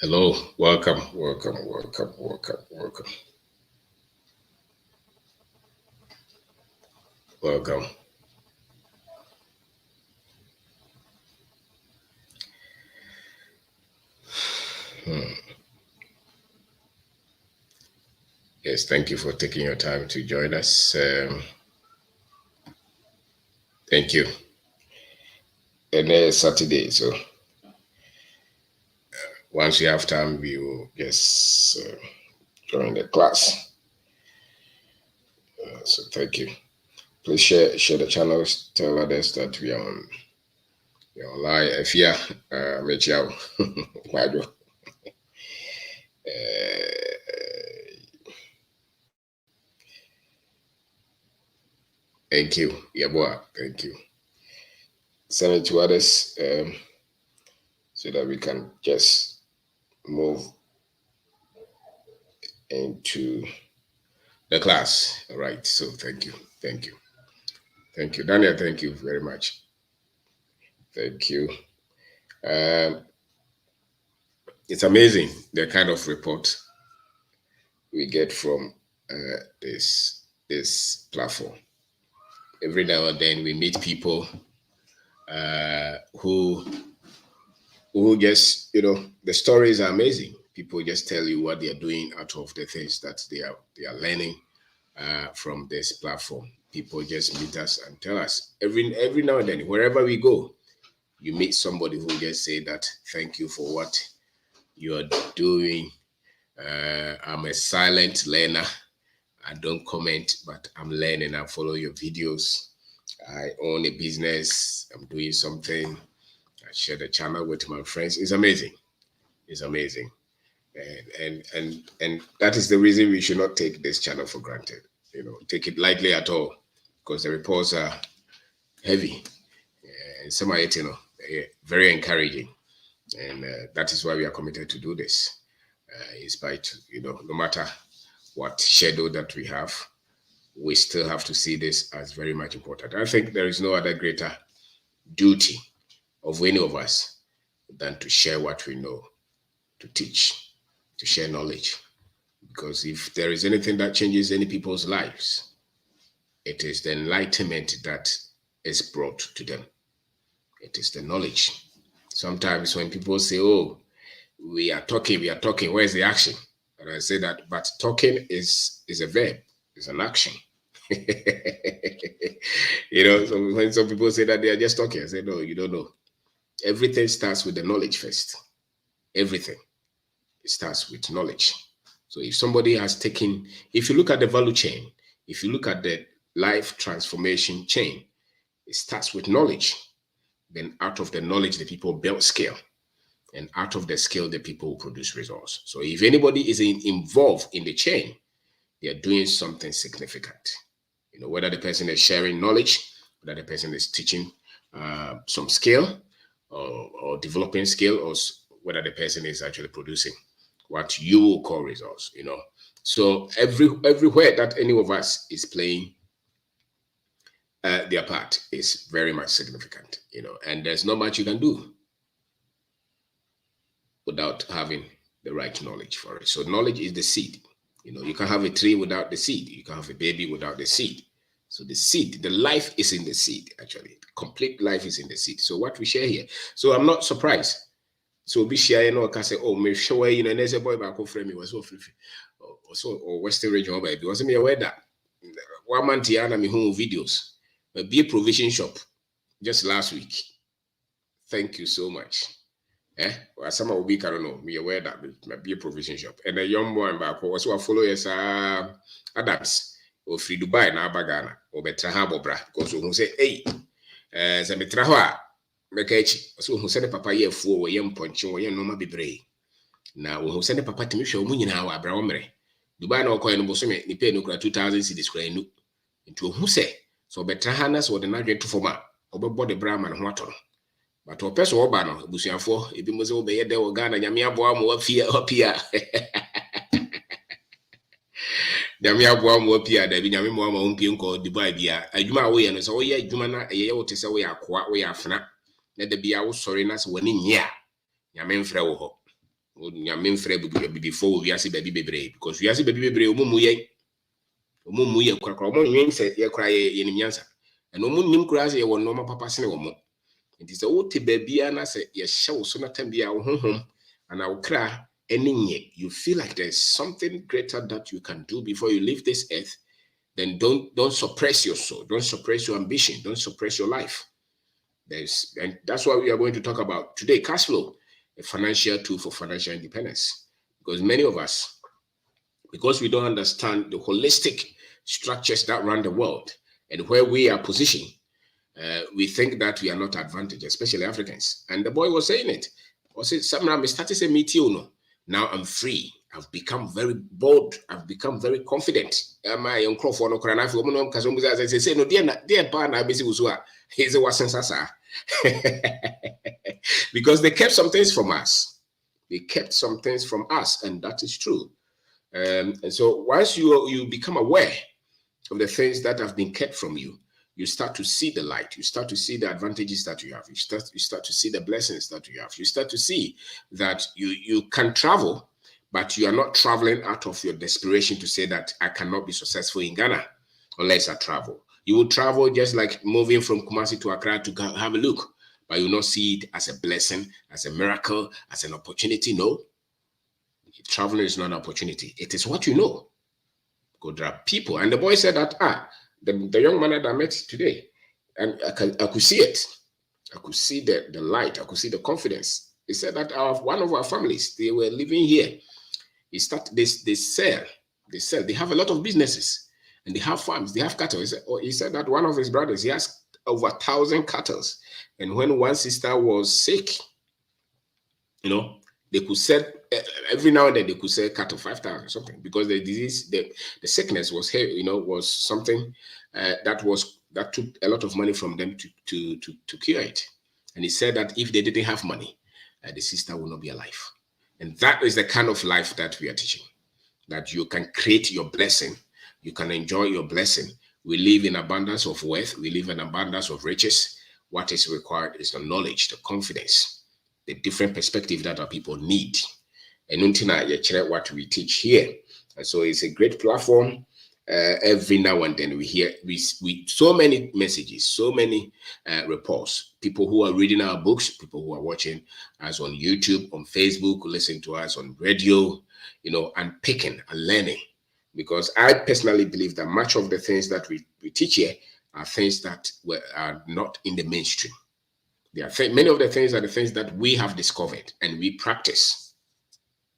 Hello, welcome. Yes, thank you for taking your time to join us. Thank you. And Saturday, so once you have time, we will just join the class. So thank you. Please share the channels. Tell others that we are online. If you meet you, thank you. Yeah, boy. Thank you. Send it to others so that we can just move into the class. All right. So thank you. Thank you, Daniel. Thank you very much. Thank you. It's amazing the kind of report we get from this platform. Every now and then we meet people who just the stories are amazing. People just tell you what they are doing out of the things that they are learning from this platform. People just meet us and tell us every now and then, wherever we go, you meet somebody who just say that thank you for what you are doing. I'm a silent learner. I don't comment, but I'm learning. I follow your videos. I own a business. I'm doing something. I share the channel with my friends. It's amazing. It's amazing. And that is the reason we should not take this channel for granted. Take it lightly at all, because the reports are heavy and some are very encouraging, and that is why we are committed to do this. In spite, no matter what shadow that we have, we still have to see this as very much important. I think there is no other greater duty of any of us than to share what we know, to teach, to share knowledge. Because if there is anything that changes any people's lives, it is the enlightenment that is brought to them. It is the knowledge. Sometimes when people say, oh, we are talking, where's the action? And I say that, but talking is a verb, it's an action. So when some people say that they are just talking, I say, no, you don't know. Everything starts with the knowledge first. Everything. It starts with knowledge. So if somebody has taken, if you look at the value chain, if you look at the life transformation chain, it starts with knowledge. Then out of the knowledge, the people build skill. And out of the skill, the people will produce results. So if anybody is involved in the chain, they are doing something significant. Whether the person is sharing knowledge, whether the person is teaching some skill or developing skill, or whether the person is actually producing what you will call results. So everywhere that any of us is playing their part is very much significant. And there's not much you can do without having the right knowledge for it. So knowledge is the seed. You can have a tree without the seed. You can have a baby without the seed. So the seed, the life is in the seed, actually. Complete life is in the seed. So what we share here. So I'm not surprised. So be share, can say, oh, me show and there's a boy back home frame was so free. Or Western region, baby. Wasn't me aware that 1 month Tiana me home videos. Be a provision shop just last week. Thank you so much. Well, some will be, I don't know, me aware that it might be a provision shop. And a young boy back was what follow us Adams or free Dubai na Bagana or better Habobra. Because who say, hey, Zamitraha, Mekachi, so who send a papa year for young punching or young Noma Bibre. Now, who send a papa to me show Munin how Abramere. Dubai no coin Bosome, ni pay no 2,000 cities cry no. Into who say, so better Hannas or the Nigerian to forma, or body Brahman and Water. But to person oba no busuafo ebi mo se wo be ye de wo Ghana nyame aboa mo afia opia nyame aboa mo opia da bi nyame mo ma wo mpie nko Dubai bia adwuma wo ye no so wo ye adwuma na ye wo te se wo ya koa wo ya afena na da bia wo sori na se woni nyia nyame mfrɛ wo ho before we see baby baby, because we see baby baby omumu krakra omo nwen se ye kra ye nim yansa eno omu nim kra se ye won no papa sene wo mo nti se wo te babia na se ye hye wo so na tam bia wo honhom ana wo kra eni nye, you feel like there's something greater that you can do before you leave this earth, then don't suppress your soul, don't suppress your ambition, don't suppress your life. And that's what we are going to talk about today: cash flow, a financial tool for financial independence. Because many of us, because we don't understand the holistic structures that run the world and where we are positioned, we think that we are not advantaged, especially Africans. And the boy was saying it. Was it something I started saying, "Me too, now I'm free. I've become very bold. I've become very confident." My uncle for no crana for no because say no dear partner busy was he's a wasensasa. Because they kept some things from us. They kept some things from us, and that is true. And so once you become aware of the things that have been kept from you, you start to see the light. You start to see the advantages that you have. You start to see the blessings that you have. You start to see that you can travel, but you are not traveling out of your desperation to say that I cannot be successful in Ghana unless I travel. You will travel just like moving from Kumasi to Accra to have a look, but you will not see it as a blessing, as a miracle, as an opportunity. No. Traveling is not an opportunity. It is what you know. Because there are people, and the boy said that, the young man that I met today, and I could see it. I could see the light. I could see the confidence. He said that one of our families, they were living here. They sell. They have a lot of businesses, and they have farms. They have cattle. He said that one of his brothers, he has over 1,000 cattle, and when one sister was sick, they could sell every now and then. They could sell cattle 5,000 something, because the disease, the sickness was here, was something that took a lot of money from them to cure it. And he said that if they didn't have money, the sister will not be alive. And that is the kind of life that we are teaching, that you can create your blessing, you can enjoy your blessing. We live in abundance of wealth, we live in abundance of riches. What is required is the knowledge, the confidence, the different perspective that our people need. And what we teach here. And so it's a great platform. Every now and then we hear so many messages, so many reports, people who are reading our books, people who are watching us on YouTube, on Facebook, listen to us on radio, and picking and learning. Because I personally believe that much of the things that we teach here are things that are not in the mainstream. Many of the things are the things that we have discovered and we practice.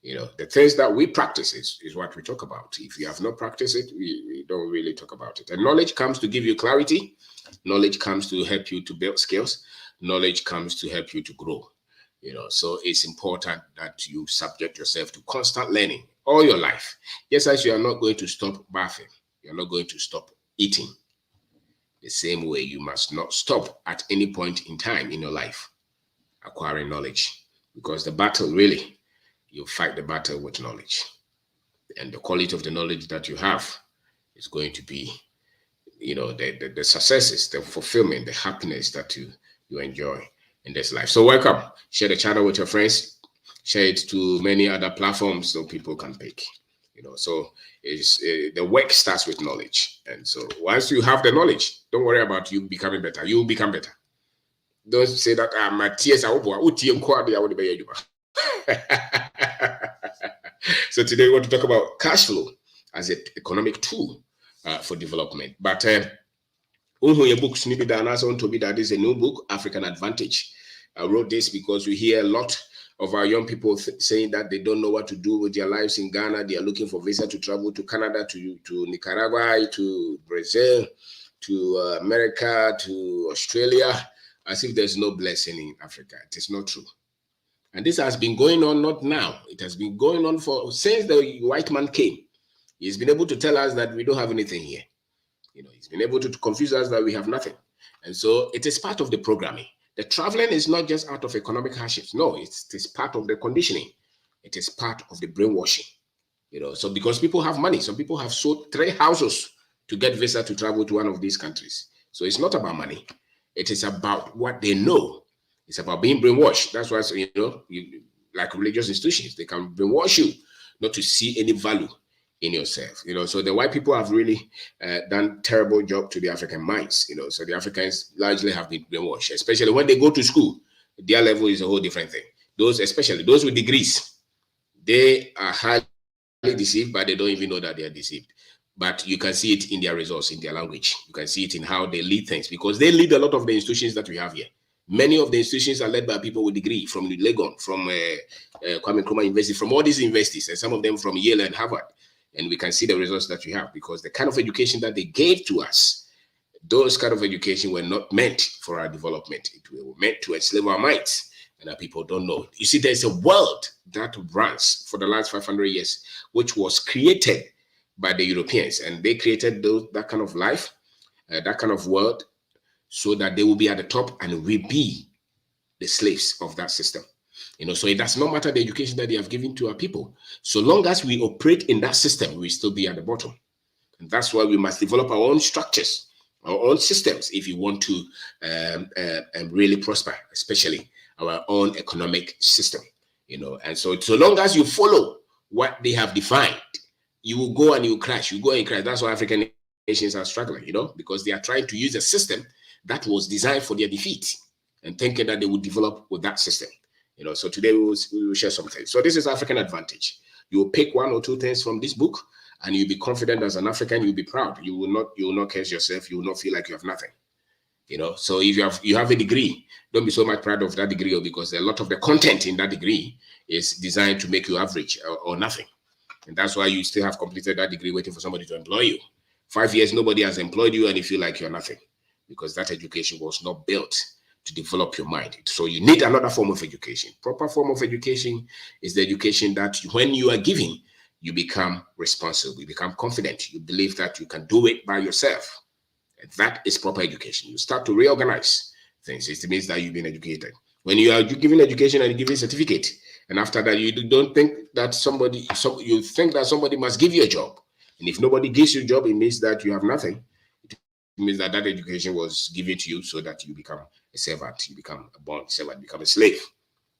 The things that we practice is what we talk about. If you have not practiced it, we don't really talk about it. And knowledge comes to give you clarity. Knowledge comes to help you to build skills. Knowledge comes to help you to grow. So it's important that you subject yourself to constant learning all your life. Yes, as you are not going to stop bathing, you're not going to stop eating. The same way, you must not stop at any point in time in your life acquiring knowledge, because the battle really, you fight the battle with knowledge, and the quality of the knowledge that you have is going to be, the successes, the fulfillment, the happiness that you enjoy in this life. So welcome. Share the channel with your friends. Share it to many other platforms so people can pick. So the work starts with knowledge. And so once you have the knowledge, don't worry about you becoming better. You will become better. Don't say that my tears are over. So today we want to talk about cash flow as an economic tool for development. But your books need to be done. That is a new book, African Advantage. I wrote this because we hear a lot of our young people saying that they don't know what to do with their lives in Ghana. They are looking for visa to travel to Canada, to Nicaragua, to Brazil, to America, to Australia, as if there's no blessing in Africa. It is not true. And this has been going on not now. It has been going on since the white man came. He's been able to tell us that we don't have anything here. He's been able to confuse us that we have nothing. And so it is part of the programming. The traveling is not just out of economic hardships. No, it is part of the conditioning. It is part of the brainwashing. So because people have money, some people have sold 3 houses to get visa to travel to one of these countries. So it's not about money. It is about what they know. It's about being brainwashed. That's why, like religious institutions. They can brainwash you not to see any value in yourself. So the white people have really done terrible job to the African minds. So the Africans largely have been brainwashed, especially when they go to school. Their level is a whole different thing. Especially those with degrees, they are highly deceived, but they don't even know that they are deceived. But you can see it in their results, in their language. You can see it in how they lead things, because they lead a lot of the institutions that we have here. Many of the institutions are led by people with degree from Legon, from Kwame Nkrumah University, from all these universities, and some of them from Yale and Harvard. And we can see the results that we have, because the kind of education that they gave to us, those kind of education were not meant for our development. It was meant to enslave our minds, and our people don't know. You see, there's a world that runs for the last 500 years, which was created by the Europeans, and they created that kind of life, that kind of world, so that they will be at the top and we be the slaves of that system. So it does not matter the education that they have given to our people. So long as we operate in that system, we still be at the bottom. And that's why we must develop our own structures, our own systems, if you want to really prosper, especially our own economic system. And so long as you follow what they have defined, you will go and you crash. You go and crash. That's why African nations are struggling, because they are trying to use a system that was designed for their defeat and thinking that they would develop with that system. So today we will share something. So this is African advantage. You will pick one or two things from this book, and you'll be confident as an African. You'll be proud. You will not curse yourself. You will not feel like you have nothing. So if you have a degree, don't be so much proud of that degree, because a lot of the content in that degree is designed to make you average or nothing. And that's why you still have completed that degree waiting for somebody to employ you. 5 years, nobody has employed you, and you feel like you're nothing, because that education was not built to develop your mind. So you need another form of education. Proper form of education is the education that when you are giving, you become responsible, you become confident, you believe that you can do it by yourself. And that is proper education. You start to reorganize things. It means that you've been educated. When you are giving education and you give a certificate, and after that you don't think that you think that somebody must give you a job. And if nobody gives you a job, it means that you have nothing. It means that education was given to you so that you become a servant, you become a bond servant, become a slave.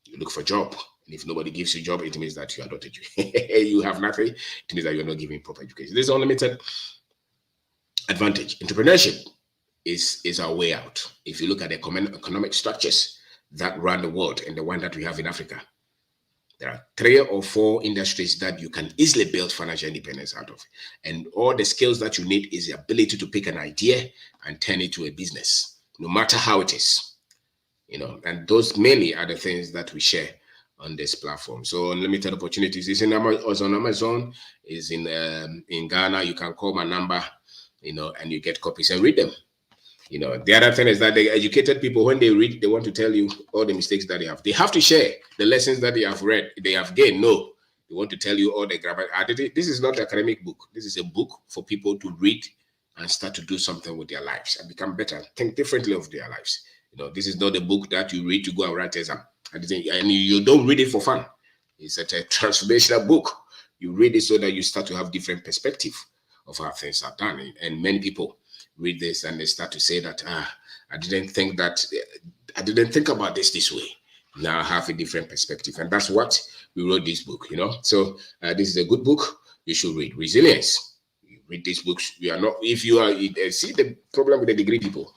You look for a job. And if nobody gives you a job, it means that you are not educated. You have nothing. It means that you're not giving proper education. This is unlimited advantage. Entrepreneurship is our way out. If you look at the economic structures that run the world and the one that we have in Africa, there are 3 or 4 industries that you can easily build financial independence out of. And all the skills that you need is the ability to pick an idea and turn it to a business, no matter how it is. And those mainly are the things that we share on this platform. So unlimited opportunities is on Amazon, is in Ghana. You can call my number, and you get copies and read them. The other thing is that the educated people, when they read, they want to tell you all the mistakes that they have. They have to share the lessons that they have read, they have gained. No, they want to tell you all the grammar. This is not an academic book. This is a book for people to read and start to do something with their lives and become better, think differently of their lives. This is not a book that you read to go and write exam. And you don't read it for fun. It's a transformational book. You read it so that you start to have different perspective of how things are done. And many people read this and they start to say that, I didn't think about this way. Now I have a different perspective. And that's what we wrote this book, So this is a good book. You should read. Resilience. You read these books. You are not, if you are, see the problem with the degree people.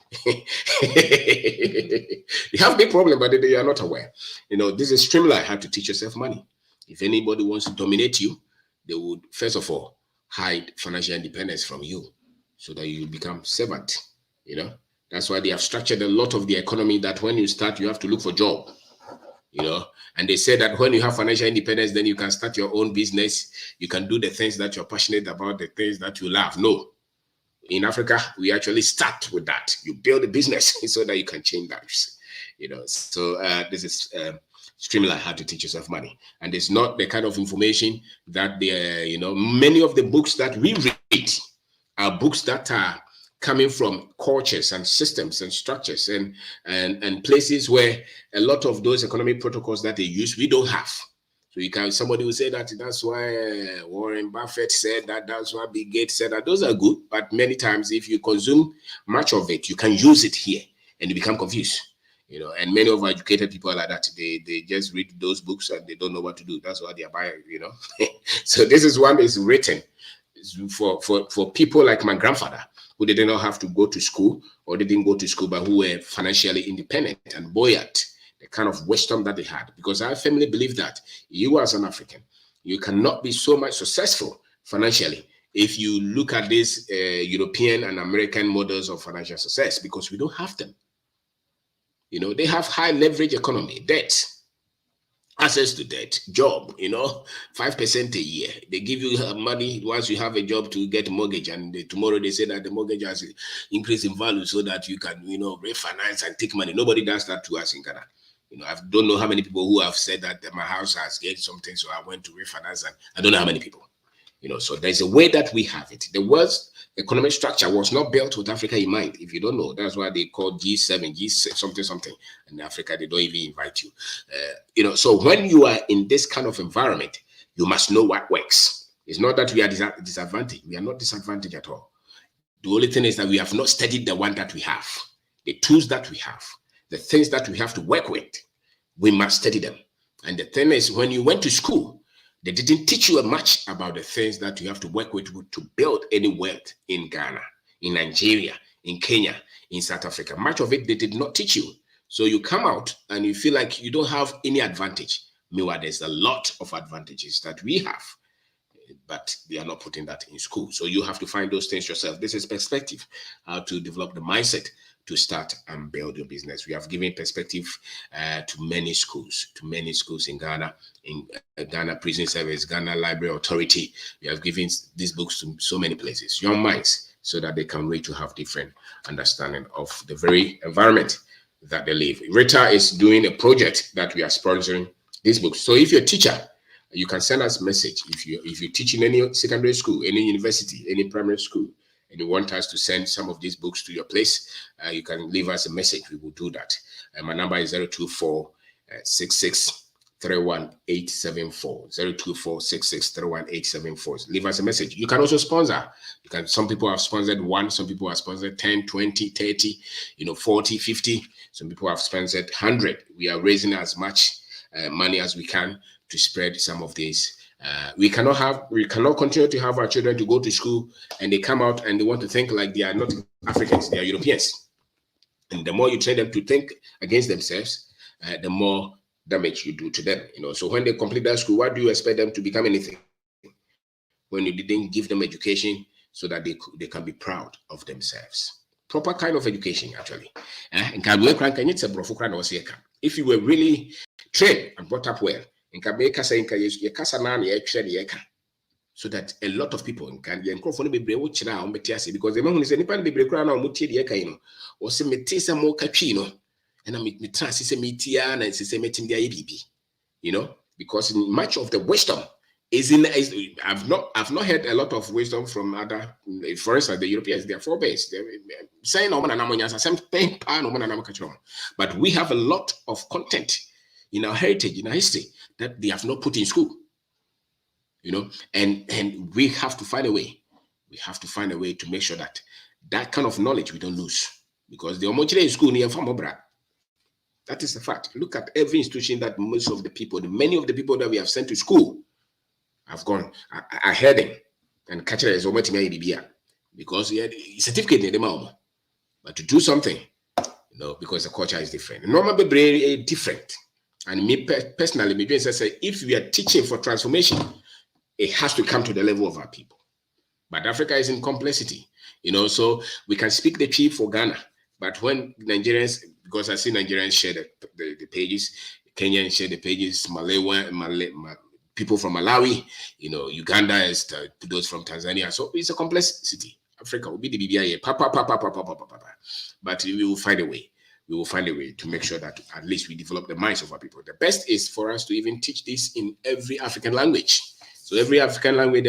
You have big problem, but they are not aware. This is streamline how to teach yourself money. If anybody wants to dominate you, they would, first of all, hide financial independence from you so that you become servant. That's why they have structured a lot of the economy that when you start, you have to look for job. And they say that when you have financial independence, then you can start your own business. You can do the things that you're passionate about, the things that you love. No. In Africa, we actually start with that. You build a business so that you can change lives. So this is streamline how to teach yourself money. And it's not the kind of information that many of the books that we read are books that are coming from cultures and systems and structures and places where a lot of those economic protocols that they use, we don't have. So somebody will say that's why Warren Buffett said that, that's why Bill Gates said that. Those are good, but many times if you consume much of it, you can use it here and you become confused. You know, and many of our educated people are like that. They just read those books and they don't know what to do. That's why they are buying, you know. So this is one is written for people like my grandfather, who did not have to go to school or they didn't go to school, but who were financially independent and buoyant, the kind of wisdom that they had. Because I firmly believe that you as an African, you cannot be so much successful financially if you look at these European and American models of financial success, because we don't have them. You know, they have high leverage economy, debt, access to debt, job, you know, 5% a year. They give you money once you have a job to get a mortgage, and tomorrow they say that the mortgage has increased in value so that you can, you know, refinance and take money. Nobody does that to us in Ghana. You know, I don't know how many people who have said that my house has gained something, so I went to refinance, and I don't know how many people. You know, so there's a way that we have it. The world's economic structure was not built with Africa in mind. If you don't know, that's why they call G7, G6, something. In Africa, they don't even invite you. You know, so when you are in this kind of environment, you must know what works. It's not that we are disadvantaged. We are not disadvantaged at all. The only thing is that we have not studied the one that we have, the tools that we have, the things that we have to work with. We must study them. And the thing is, when you went to school, they didn't teach you much about the things that you have to work with to build any wealth in Ghana, in Nigeria, in Kenya, in South Africa. Much of it they did not teach you. So you come out and you feel like you don't have any advantage. Meanwhile, there's a lot of advantages that we have, but they are not putting that in school. So you have to find those things yourself. This is perspective, how to develop the mindset to start and build your business. We have given perspective to many schools in Ghana, in Ghana Prison Service, Ghana Library Authority. We have given these books to so many places, young minds, so that they can read to have different understanding of the very environment that they live. Rita is doing a project that we are sponsoring these books. So if you're a teacher, you can send us a message. If you teach in any secondary school, any university, any primary school, and you want us to send some of these books to your place, you can leave us a message. We will do that. My number is 024 66 31874. 024 66 31874. Leave us a message. You can also sponsor. Some people have sponsored 1, some people have sponsored 10, 20, 30, 40, 50. Some people have sponsored 100. We are raising as much money as we can to spread some of these. We cannot continue to have our children to go to school and they come out and they want to think like they are not Africans, they are Europeans. And the more you train them to think against themselves, the more damage you do to them. So when they complete that school, what do you expect them to become anything? When you didn't give them education so that they can be proud of themselves. Proper kind of education, actually. If you were really trained and brought up well, so that a lot of people can be because the man who is anyone be break around or say metisa mo capino and I'm trans metia and it's meeting the ABB, because much of the wisdom is in I've not heard a lot of wisdom from other, for instance, the Europeans. They are 4 base. They're saying but we have a lot of content in our heritage, in our history, that they have not put in school, and we have to find a way. We have to find a way to make sure that kind of knowledge we don't lose, because the Omochile school near Famobra. That is the fact. Look at every institution that many of the people that we have sent to school have gone. I heard them and catch it as because he had a certificate in the mouth, but to do something, because the culture is different. Normally, very different. And me personally, if we are teaching for transformation, it has to come to the level of our people. But Africa is in complexity, so we can speak the chief for Ghana. But when Nigerians, because I see Nigerians share the pages, Kenyans share the pages, people from Malawi, Uganda is those from Tanzania. So it's a complexity. Africa will be the BBI, but we will find a way. We will find a way to make sure that at least we develop the minds of our people. The best is for us to even teach this in every African language. So every African language,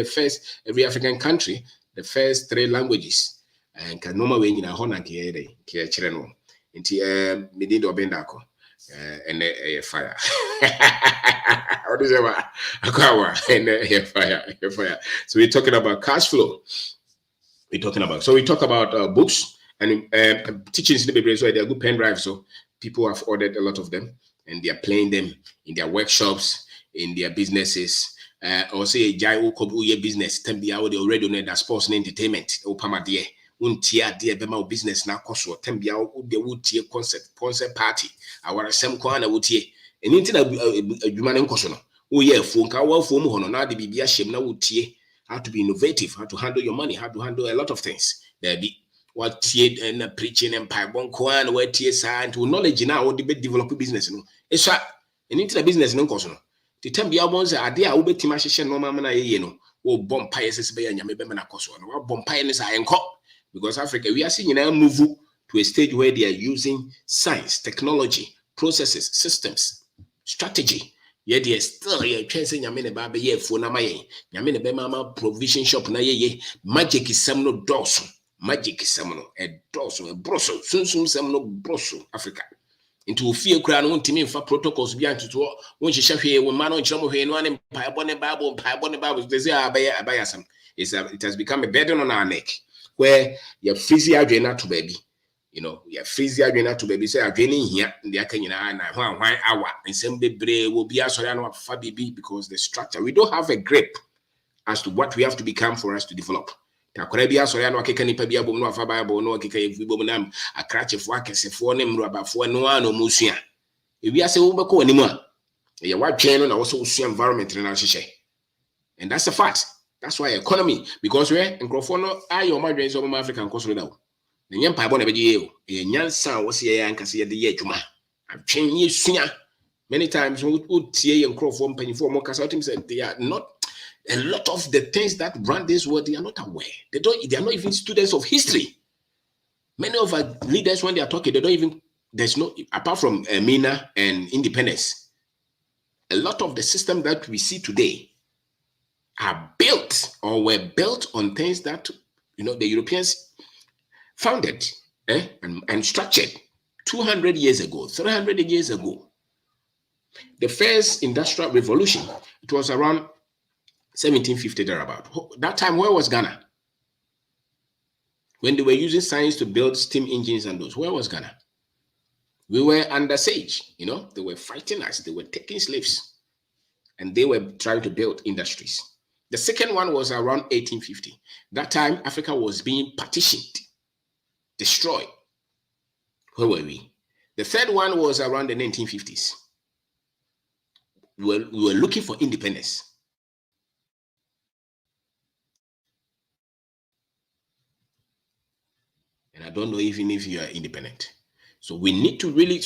every African country, the first 3 languages. And can no way in a hona kiere chireno. Inti midin OBENG DARKO and fire. What is it? And fire. So we're talking about cash flow. We talk about books and teachings in the Bible, so they're good pen drive. So People have ordered a lot of them, and they are playing them in their workshops, in their businesses. Or say a guy who could be business, can be out already on that sports and entertainment. Opama dear, untia dear bema business now cost or tembia the wood tier concert party. Our some corner would ye. And into a human in caution. Oh, yeah, phone car, well, phone hono, now the BBS shame now would tie. How to be innovative, how to handle your money, how to handle a lot of things. There be what tie and preaching and pipe one coin, where tie sign to knowledge now, what debate develop business. It's right. And into the business no caution. The time be abonza ade a wobetima hyehyɛ no mama na yeye no wo bom paye sese be nyame be na koso no wo bom paye ne sa enko because Africa we are seeing now move to a stage where they are using science, technology, processes, systems, strategy. Yet they still ye twense nyame ne ba be ye fo na maye nyame ne be mama provision shop na yeye magic isem no doso magic isem no e doso e broso sunsum sem no broso Africa. Into fear crown won't mean for protocols beyond to won she shall hear when man on chamo here no one Bible they say abayasam it has become a burden on our neck where you're freezing agena to baby, you know, you're freezing agena to baby say agena here in the akanyina na one hour and some baby will be as for baby because the structure we don't have a grip as to what we have to become for us to develop. Takorabia so ya no akeka nipa bia bom no afa Bible no akeka yefu bom nam akrachefo akesefo ne mrubafo no ano musua ewia se wo beko animu a ye wadwen no na wo so usua environment na hyehyɛ. And that's a fact. That's why economy, because we nkrofo no ayo madwen so mo African koso da wo na nyem pa bo na be ye o ye nyansa wo se ye ankase ye de ye adwuma atwen ye sua. Many times we tie ye nkrofo mpanyifo mo kasa otim say they are not. A lot of the things that run this world, they are not aware. They are not even students of history. Many of our leaders, when they are talking, they don't even, there's no, apart from MENA and independence, a lot of the systems that we see today are built or were built on things that, you know, the Europeans founded and structured 200 years ago, 300 years ago. The first industrial revolution, it was around 1750 thereabout. That time, where was Ghana? When they were using science to build steam engines and those, where was Ghana? We were under siege, you know, they were fighting us, they were taking slaves, and they were trying to build industries. The second one was around 1850. That time, Africa was being partitioned, destroyed. Where were we? The third one was around the 1950s. We were looking for independence. And I don't know even if you are independent. So we need to really,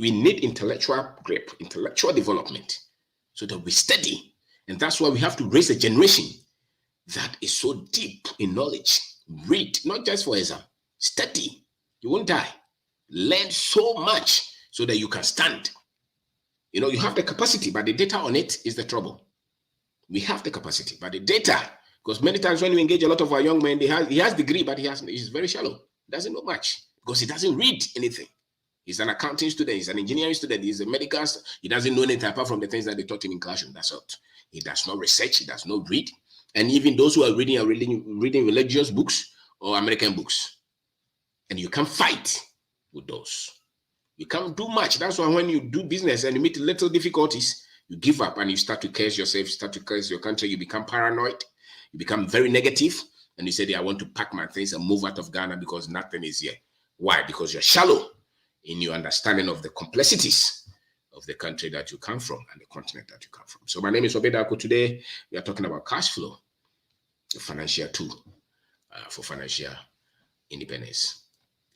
we need intellectual grip, intellectual development, so that we study. And that's why we have to raise a generation that is so deep in knowledge. Read, not just for exam, study. You won't die. Learn so much so that you can stand. You know, you have the capacity, but the data on it is the trouble. We have the capacity, but the data, because many times when we engage a lot of our young men, he has degree, but he's very shallow. Doesn't know much because he doesn't read anything. He's an accounting student, he's an engineering student, he's a medical student. He doesn't know anything apart from the things that they taught him in classroom. That's all. He does not research, he does not read. And even those who are reading religious books or American books. And you can't fight with those. You can't do much. That's why when you do business and you meet little difficulties, you give up and you start to curse yourself, start to curse your country, you become paranoid, you become very negative. And you say, I want to pack my things and move out of Ghana because nothing is here. Why? Because you're shallow in your understanding of the complexities of the country that you come from and the continent that you come from. So my name is OBENG DARKO. Today, we are talking about cash flow, the financial tool for financial independence.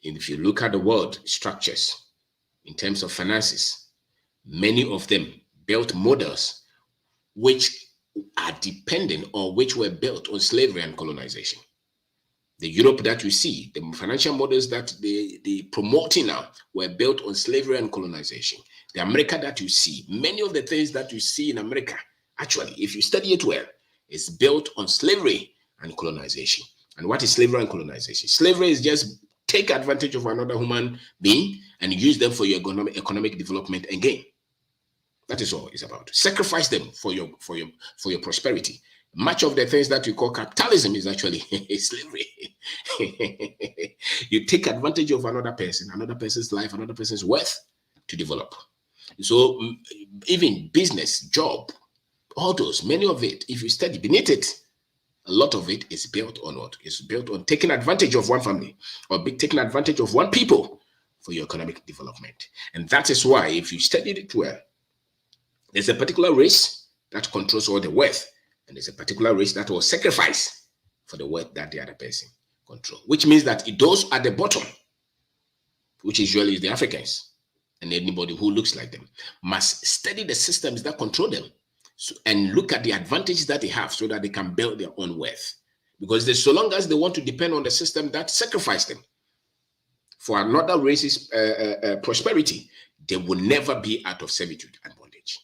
And if you look at the world structures in terms of finances, many of them built models which are dependent or which were built on slavery and colonization. The Europe that we see, the financial models that they promoting now were built on slavery and colonization. The America that you see, many of the things that you see in America, actually, if you study it well, is built on slavery and colonization. And what is slavery and colonization? Slavery is just take advantage of another human being and use them for your economic development and gain. That is all it's about. Sacrifice them for your prosperity. Much of the things that we call capitalism is actually slavery. You take advantage of another person's life, another person's worth to develop. So even business, job, all those, many of it, if you study beneath it, a lot of it is built on what? It's built on taking advantage of one family or taking advantage of one people for your economic development. And that is why, if you studied it well, there's a particular race that controls all the wealth, and there's a particular race that will sacrifice for the wealth that the other person controls, which means that those at the bottom, which usually is the Africans, and anybody who looks like them, must study the systems that control them and look at the advantages that they have so that they can build their own wealth. Because so long as they want to depend on the system that sacrificed them for another race's prosperity, they will never be out of servitude and bondage.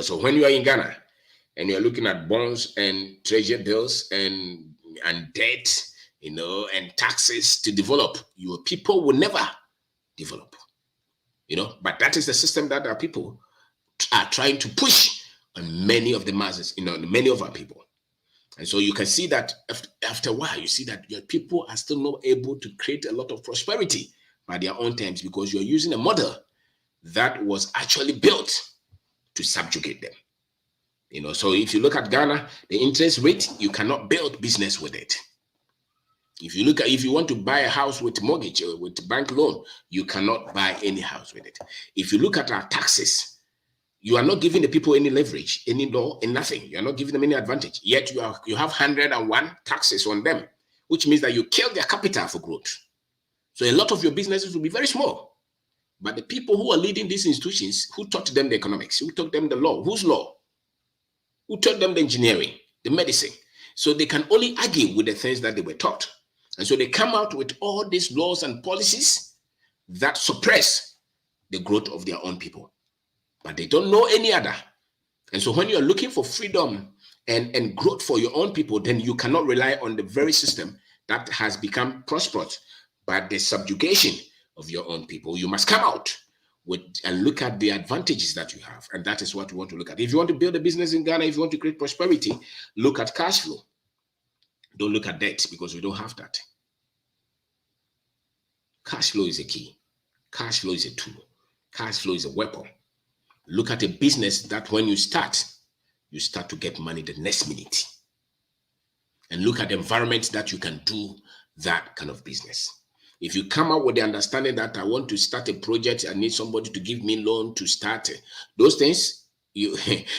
So when you are in Ghana and you're looking at bonds and treasury bills and debt, and taxes to develop, your people will never develop. But that is the system that our people are trying to push on many of the masses, many of our people. And so you can see that after a while, you see that your people are still not able to create a lot of prosperity by their own terms, because you're using a model that was actually built to subjugate them. So if you look at Ghana, the interest rate, you cannot build business with it. If you want to buy a house with mortgage or with bank loan, you cannot buy any house with it. If you look at our taxes, you are not giving the people any leverage, any law, and nothing. You are not giving them any advantage. Yet you have 101 taxes on them, which means that you kill their capital for growth. So a lot of your businesses will be very small. But the people who are leading these institutions, who taught them the economics, who taught them the law, whose law? Who taught them the engineering, the medicine? So they can only argue with the things that they were taught. And so they come out with all these laws and policies that suppress the growth of their own people. But they don't know any other. And so when you're looking for freedom and growth for your own people, then you cannot rely on the very system that has become prosperous by the subjugation of your own people. You must come out and look at the advantages that you have. And that is what we want to look at. If you want to build a business in Ghana, if you want to create prosperity, look at cash flow. Don't look at debt, because we don't have that. Cash flow is a key. Cash flow is a tool. Cash flow is a weapon. Look at a business that when you start to get money the next minute. And look at the environment that you can do that kind of business. If you come up with the understanding that I want to start a project, I need somebody to give me loan to start it, those things,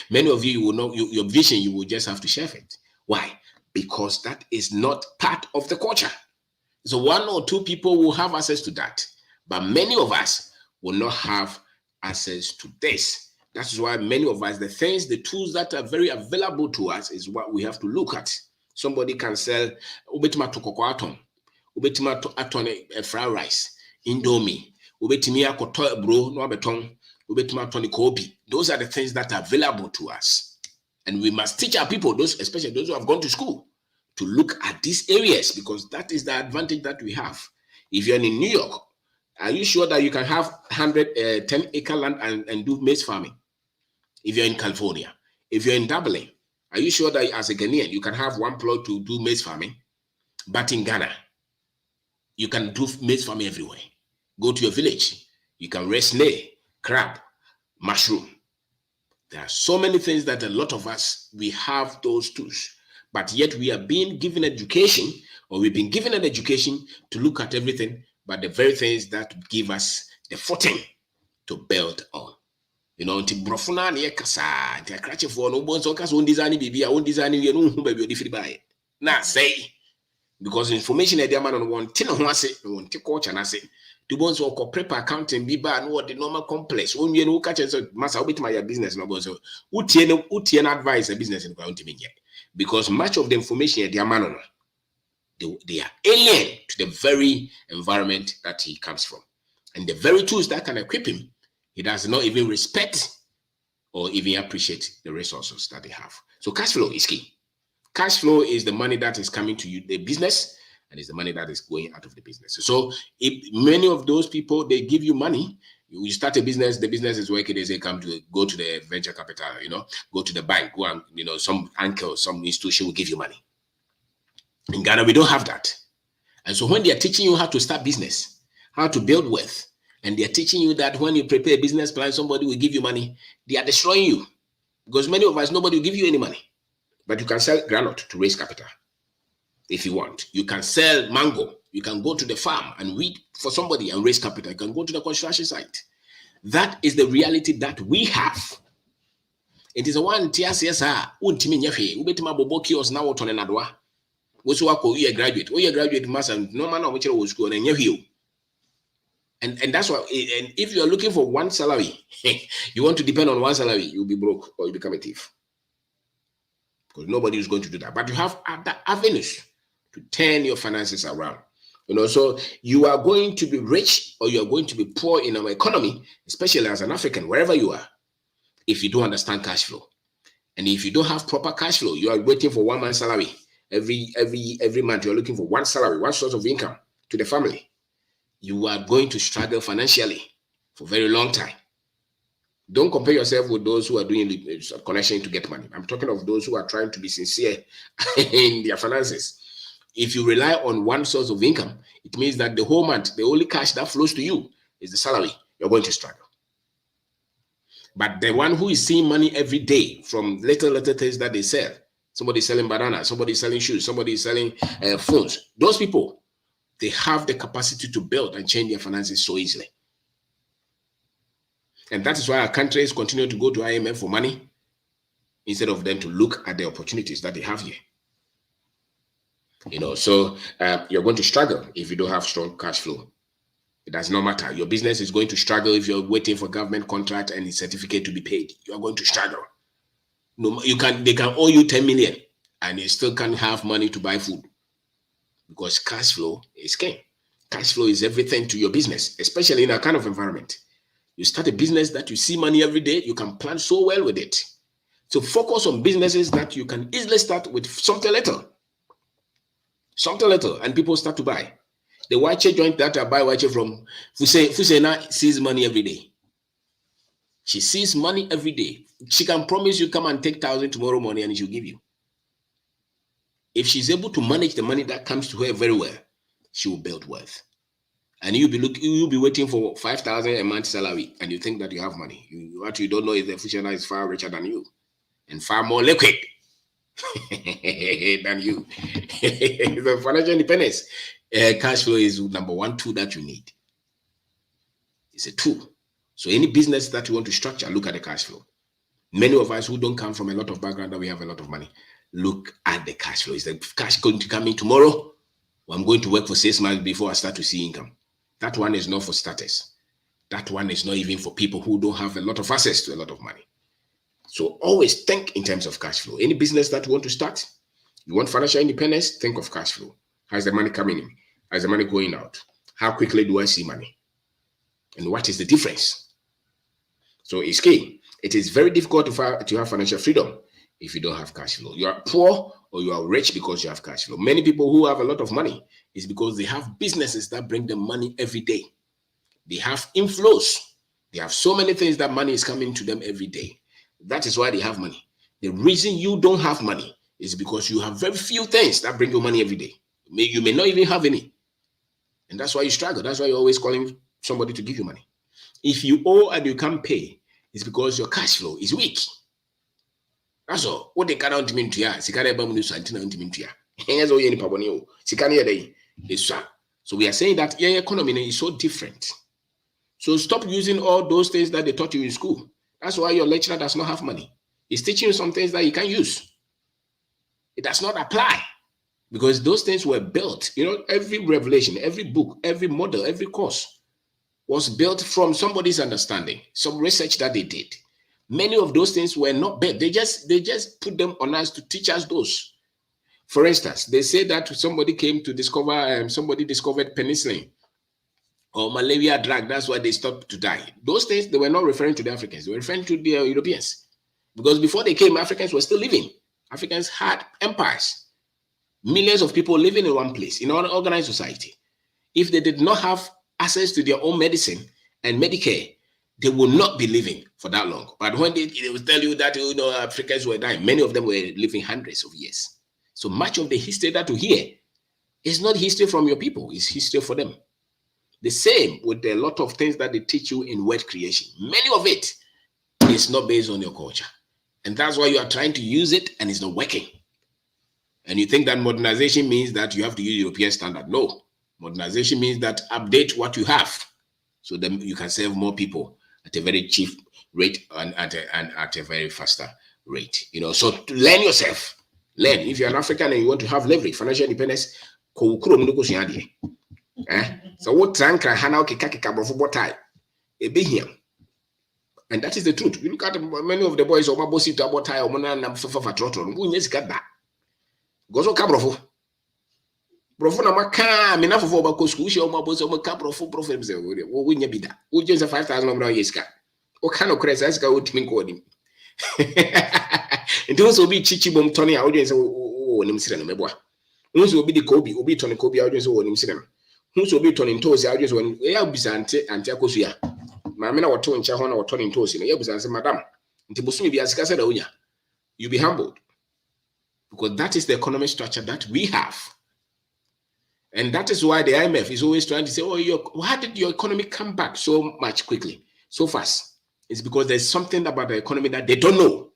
many of you will know your vision, you will just have to share it. Why? Because that is not part of the culture. So 1 or 2 people will have access to that, but many of us will not have access to this. That's why many of us, the tools that are very available to us is what we have to look at. Somebody can sell ubetima to cocoa, ubetima to atone fried rice, indomie, ubetimia koto bro no beton, ubetima to kopi. Those are the things that are available to us, and we must teach our people, those especially those who have gone to school, to look at these areas, because that is the advantage that we have. If you're in New York, are you sure that you can have 10-acre land and do maize farming? If you're in California, if you're in Dublin, are you sure that as a Ghanaian, you can have 1 plot to do maize farming? But in Ghana, you can do maize farming everywhere. Go to your village, you can raise snail, crab, mushroom. There are so many things that a lot of us, we have those tools, but yet we are being given education, or we've been given an education to look at everything, but the very things that give us the footing to build on. Nti brofuna na kasa, nti akrache for no bon so kasa on design bibia, on design you no hu ba bi odifiri bae. Na say, because information e dey man on one tin ho ase, one tin culture na say. The ones who prepare accounting be bad no the normal complex. When you know catch so massa obitima your business no bon so. Utie na advice a business in kwa untimi nye. Because much of the information e dey man on, they are alien to the very environment that he comes from. And the very tools that can equip him, he does not even respect or even appreciate the resources that they have. So cash flow is key. Cash flow is the money that is coming to you, the business, and it's the money that is going out of the business. So if many of those people, they give you money, You start a business, the business is working, they say go to the venture capital, go to the bank, go and, some uncle, some institution will give you money. In Ghana, we don't have that. And so when they are teaching you how to start business, how to build wealth, and they are teaching you that when you prepare a business plan, somebody will give you money, they are destroying you. Because many of us, nobody will give you any money. But you can sell granite to raise capital if you want. You can sell mango. You can go to the farm and weed for somebody and raise capital. You can go to the construction site. That is the reality that we have. It is a one TSSR. Graduate master, no man which was school and you. And that's why. And if you are looking for one salary, you want to depend on one salary, you'll be broke or you become a thief. Because nobody is going to do that. But you have other avenues to turn your finances around. So you are going to be rich or you are going to be poor in our economy, especially as an African, wherever you are, if you don't understand cash flow. And if you don't have proper cash flow, you are waiting for 1 month's salary. Every month, you're looking for one salary, one source of income to the family. You are going to struggle financially for a very long time. Don't compare yourself with those who are doing the connection to get money. I'm talking of those who are trying to be sincere in their finances. If you rely on one source of income, it means that the whole month, the only cash that flows to you is the salary. You're going to struggle. But the one who is seeing money every day from little things that they sell, somebody selling bananas, somebody selling shoes, somebody selling phones, those people, they have the capacity to build and change their finances so easily. And that is why our countries continue to go to IMF for money instead of them to look at the opportunities that they have here. So you're going to struggle if you don't have strong cash flow. It does not matter. Your business is going to struggle if you're waiting for government contract and its certificate to be paid. You are going to struggle. No, they can owe you 10 million and you still can't have money to buy food because cash flow is king. Cash flow is everything to your business, especially in a kind of environment. You start a business that you see money every day, you can plan so well with it. So focus on businesses that you can easily start with something little, and people start to buy. The Wache joint that I buy Wache from, Fusena sees money every day. She sees money every day. She can promise you come and take 1,000 tomorrow morning and she'll give you. If she's able to manage the money that comes to her very well, she will build wealth. And you'll be waiting for 5,000 a month salary, and you think that you have money. What you don't know is the Fusioner is far richer than you, and far more liquid than you. The financial independence, cash flow is number one tool that you need. It's a tool. So any business that you want to structure, look at the cash flow. Many of us who don't come from a lot of background that we have a lot of money, look at the cash flow. Is the cash going to come in tomorrow? Well, I'm going to work for 6 months before I start to see income. That one is not for starters. That one is not even for people who don't have a lot of access to a lot of money. So always think in terms of cash flow. Any business that you want to start, you want financial independence, think of cash flow. How's the money coming in? How's the money going out? How quickly do I see money? And what is the difference? So it's key. It is very difficult to have financial freedom if you don't have cash flow. You are poor or you are rich because you have cash flow. Many people who have a lot of money is because they have businesses that bring them money every day. They have inflows. They have so many things that money is coming to them every day. That is why they have money. The reason you don't have money is because you have very few things that bring you money every day. You may not even have any. And that's why you struggle. That's why you're always calling somebody to give you money. If you owe and you can't pay, it's because your cash flow is weak. That's all. What they can't mean to ya. So we are saying that your economy is so different. So stop using all those things that they taught you in school. That's why your lecturer does not have money. He's teaching you some things that you can't use. It does not apply because those things were built. Every revelation, every book, every model, every course was built from somebody's understanding, some research that they did. Many of those things were not built. They just put them on us to teach us those. For instance, they say that somebody came to discover, somebody discovered penicillin or malaria drug. That's why they stopped to die. Those things, they were not referring to the Africans. They were referring to the Europeans. Because before they came, Africans were still living. Africans had empires. Millions of people living in one place, in an organized society. If they did not have access to their own medicine and Medicare, they will not be living for that long. But when they will tell you that, Africans were dying, many of them were living hundreds of years. So much of the history that you hear is not history from your people, it's history for them. The same with a lot of things that they teach you in word creation. Many of it is not based on your culture. And that's why you are trying to use it and it's not working. And you think that modernization means that you have to use European standard. No. Modernization means that update what you have so then you can serve more people at a very cheap rate and at a very faster rate. So learn yourself. Learn. If you're an African and you want to have leverage, financial independence, so what trankra hana kika brofo tie e be here. And that is the truth. You look at many of the boys or bossy to about tie or mona for trotron. Who yes got that? Gozo cabrofo. Brofo na maka mina for ba school she o ma boss o ma cabrofo profem se wo nya bida. Wo just 5,000 omra yeska. O kind of crazy aska wo timi ko dim. And those will be chichi bom tony audience o nim sire no meboa. Who will be the Kobe, will be Tony Kobe audience or nim sire. Who will be turning toes audience when we are bizante and Tiakosia. Mamina or Tony Chahona or turning toes in a Yabus, Madam. Intibusumi be as Casa Unya. You be humbled. Because that is the economic structure that we have. And that is why the IMF is always trying to say, how did your economy come back so much quickly, so fast? It's because there's something about the economy that they don't know.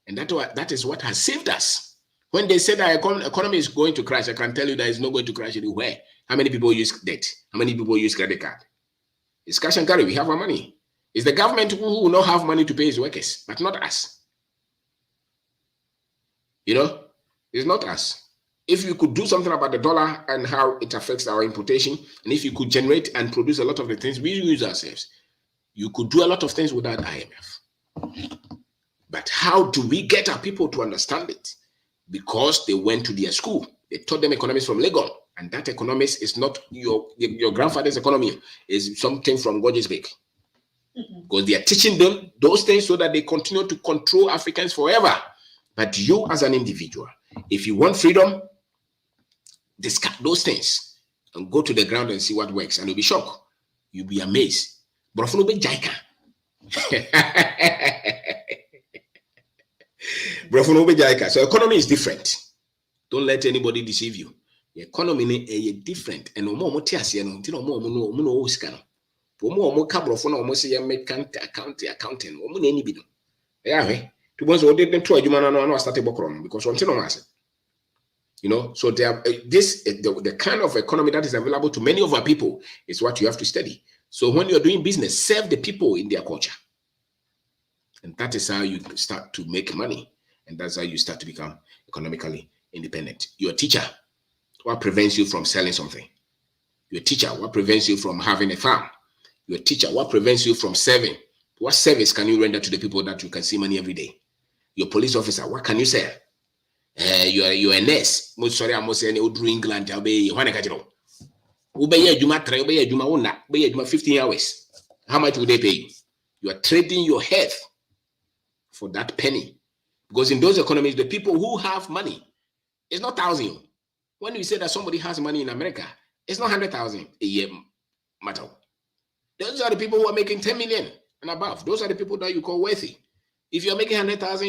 And that is what has saved us. When they say that economy is going to crash, I can tell you that it's not going to crash anywhere. How many people use debt? How many people use credit card? It's cash and carry. We have our money. It's the government who will not have money to pay his workers, but not us. It's not us. If you could do something about the dollar and how it affects our importation, and if you could generate and produce a lot of the things we use ourselves, you could do a lot of things without IMF. But how do we get our people to understand it? Because they went to their school. They taught them economics from Legon. And that economics is not your grandfather's economy. It's something from Gorgeous Bake. Because they are teaching them those things so that they continue to control Africans forever. But you as an individual, if you want freedom, discard those things and go to the ground and see what works. And you'll be shocked. You'll be amazed. But be jaika. So economy is different. Don't let anybody deceive you. The economy is different. And no more no scan. More cabrofo no more say make accounting. Yeah, to once or didn't try you no started because one thing no matter. So the kind of economy that is available to many of our people is what you have to study. So when you're doing business, serve the people in their culture. And that is how you start to make money. And that's how you start to become economically independent. Your teacher, what prevents you from selling something? Your teacher, what prevents you from having a farm? Your teacher, what prevents you from serving? What service can you render to the people that you can see money every day? Your police officer, what can you sell? You're a nurse. Most sorry, I'm saying you do England. I'll be 15 hours. How much would they pay you? You are trading your health for that penny. Because in those economies, the people who have money, it's not 1,000. When you say that somebody has money in America, it's not 100,000 a year matter. Those are the people who are making 10 million and above. Those are the people that you call wealthy. If you're making 100,000,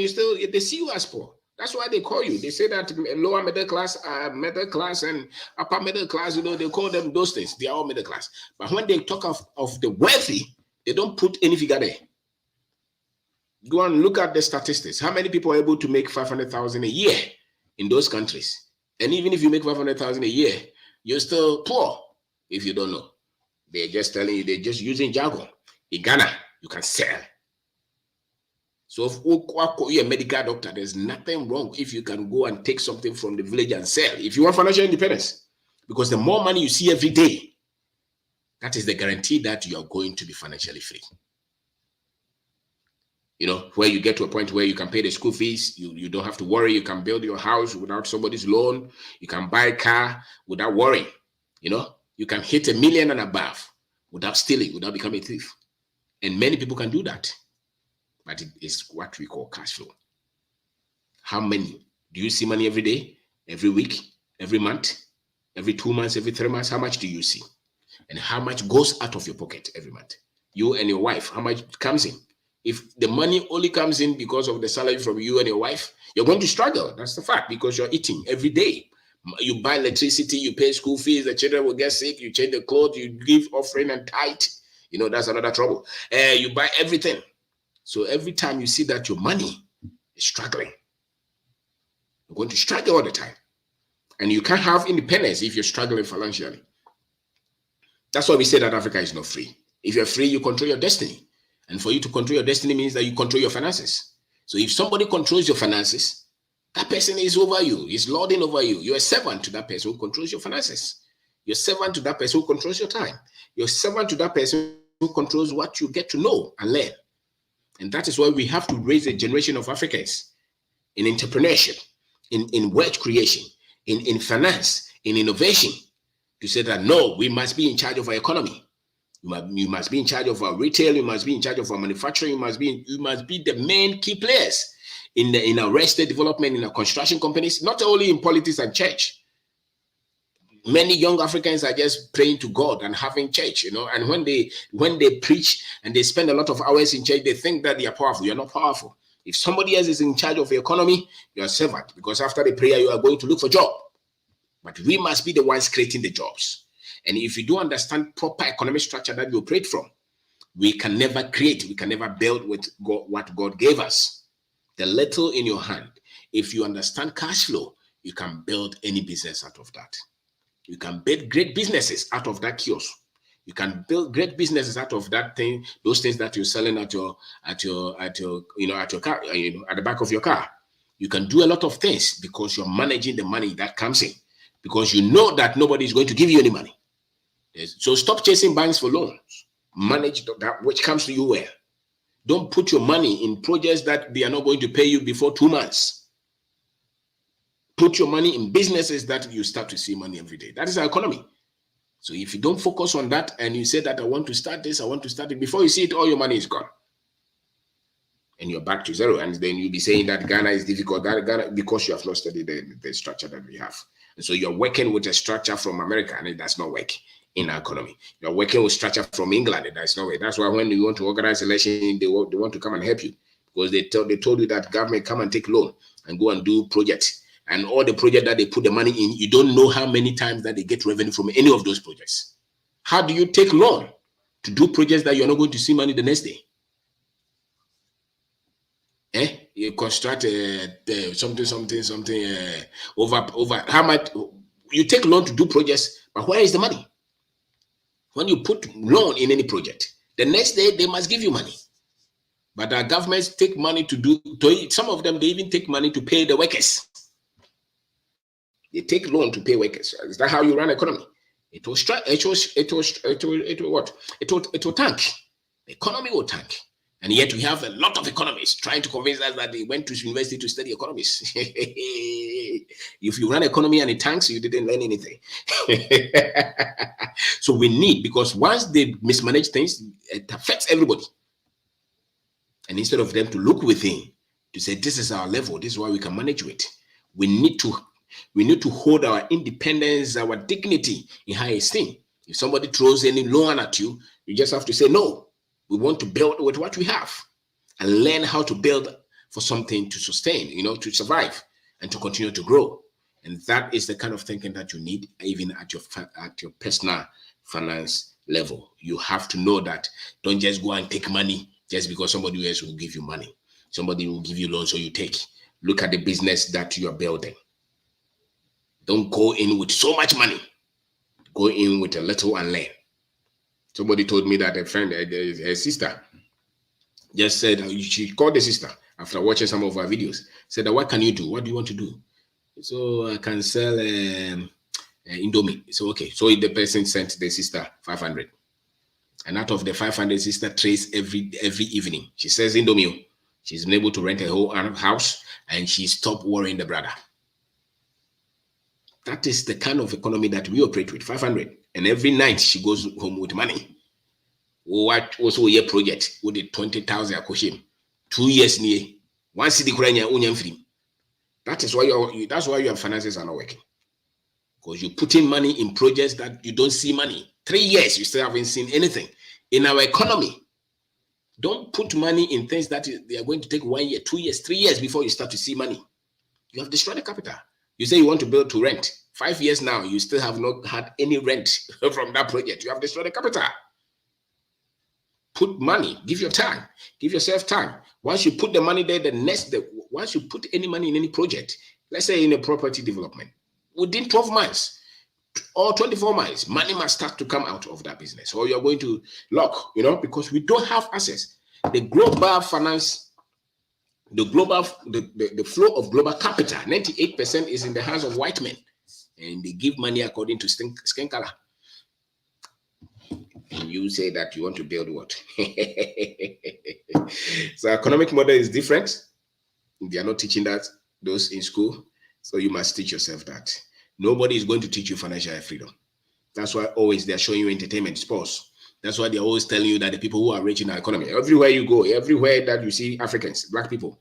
they see you as poor. That's why they call you. They say that lower middle class and upper middle class, they call them those things. They are all middle class. But when they talk of the wealthy, they don't put any figure there. Go and look at the statistics. How many people are able to make 500,000 a year in those countries? And even if you make 500,000 a year, you're still poor if you don't know. They're just telling you, they're just using jargon. In Ghana, you can sell. So if you're a medical doctor, there's nothing wrong if you can go and take something from the village and sell. If you want financial independence, because the more money you see every day, that is the guarantee that you are going to be financially free. Where you get to a point where you can pay the school fees, you don't have to worry. You can build your house without somebody's loan. You can buy a car without worrying. You can hit $1 million and above without stealing, without becoming a thief. And many people can do that. But it is what we call cash flow. How many? Do you see money every day, every week, every month, every 2 months, every 3 months? How much do you see? And how much goes out of your pocket every month? You and your wife, how much comes in? If the money only comes in because of the salary from you and your wife, you're going to struggle. That's the fact, because you're eating every day. You buy electricity, you pay school fees, the children will get sick, you change the clothes, you give offering and tithe. You know, that's another trouble. You buy everything. So every time you see that your money is struggling, you're going to struggle all the time. And you can't have independence if you're struggling financially. That's why we say that Africa is not free. If you're free, you control your destiny. And for you to control your destiny means that you control your finances. So if somebody controls your finances, that person is over you, is lording over you. You're a servant to that person who controls your finances. You're a servant to that person who controls your time. You're a servant to that person who controls what you get to know and learn. And that is why we have to raise a generation of Africans in entrepreneurship, in wealth creation, in finance, in innovation, to say that no, we must be in charge of our economy. You must be in charge of our retail. You must be in charge of our manufacturing. You must be the main key players in our real estate development, in our construction companies, not only in politics and church. Many young Africans are just praying to God and having church, and when they preach and they spend a lot of hours in church, they think that they are powerful. You're not powerful. If somebody else is in charge of the economy, you're a servant, because after the prayer, you are going to look for a job. But we must be the ones creating the jobs. And if you don't understand proper economic structure that you operate from, we can never create, we can never build with what God gave us. The little in your hand, if you understand cash flow, you can build any business out of that. You can build great businesses out of that kiosk. You can build great businesses out of that thing, those things that you're selling at your car, at the back of your car. You can do a lot of things because you're managing the money that comes in, because you know that nobody is going to give you any money. So stop chasing banks for loans. Manage that which comes to you well. Don't put your money in projects that they are not going to pay you before 2 months. Put your money in businesses that you start to see money every day. That is our economy. So if you don't focus on that and you say that I want to start this, I want to start it, before you see it, all your money is gone. And you're back to zero. And then you'll be saying that Ghana is difficult, Ghana, because you have not studied the structure that we have. And so you're working with a structure from America, and it does not work in our economy. You're working with structure from England, and that's no way. That's why when you want to organize election, they want to come and help you, because they told you that government come and take loan and go and do projects. And all the projects that they put the money in, you don't know how many times that they get revenue from any of those projects. How do you take loan to do projects that you're not going to see money the next day? You construct something over how much you take loan to do projects, but where is the money? When you put loan in any project, the next day they must give you money. But our governments take money some of them, they even take money to pay the workers. They take loan to pay workers. Is that how you run economy? It will tank. The economy will tank. And yet we have a lot of economists trying to convince us that they went to university to study economics. If you run economy and it tanks, you didn't learn anything. So we need, because once they mismanage things, it affects everybody. And instead of them to look within, to say, this is our level, this is why we can manage it, we need to hold our independence, our dignity in high esteem. If somebody throws any loan at you, you just have to say, no, we want to build with what we have and learn how to build for something to sustain, to survive and to continue to grow. And that is the kind of thinking that you need, even at your personal finance level. You have to know that. Don't just go and take money just because somebody else will give you money. Somebody will give you loans, so you take. Look at the business that you are building. Don't go in with so much money. Go in with a little and learn. Somebody told me that a friend, a sister, just said, she called the sister after watching some of our videos, said, what can you do? What do you want to do? So I can sell Indomie. So, okay. So the person sent the sister 500. And out of the 500, sister trades every evening. She says Indomie. She's been able to rent a whole house and she stopped worrying the brother. That is the kind of economy that we operate with, 500. And every night she goes home with money. What also a year project with the 20,000 akoshim. 2 years near. 1 city Kuranya union free. That's why your finances are not working. Because you're putting money in projects that you don't see money. 3 years, you still haven't seen anything. In our economy, Don't put money in things that they are going to take 1 year, 2 years, 3 years before you start to see money. You have destroyed the capital. You say you want to build to rent. 5 years now, you still have not had any rent from that project. You have destroyed the capital. Put money, give your time, give yourself time. Once you put the money there, once you put any money in any project, let's say in a property development, within 12 months or 24 months, money must start to come out of that business, or you're going to lock, because we don't have access. The global finance, the flow of global capital, 98% is in the hands of white men, and they give money according to skin color. And you say that you want to build what? So economic model is different. They are not teaching those in school. So you must teach yourself that. Nobody is going to teach you financial freedom. That's why always they're showing you entertainment, sports. That's why they're always telling you that the people who are rich in our economy, everywhere you go, everywhere that you see Africans, black people,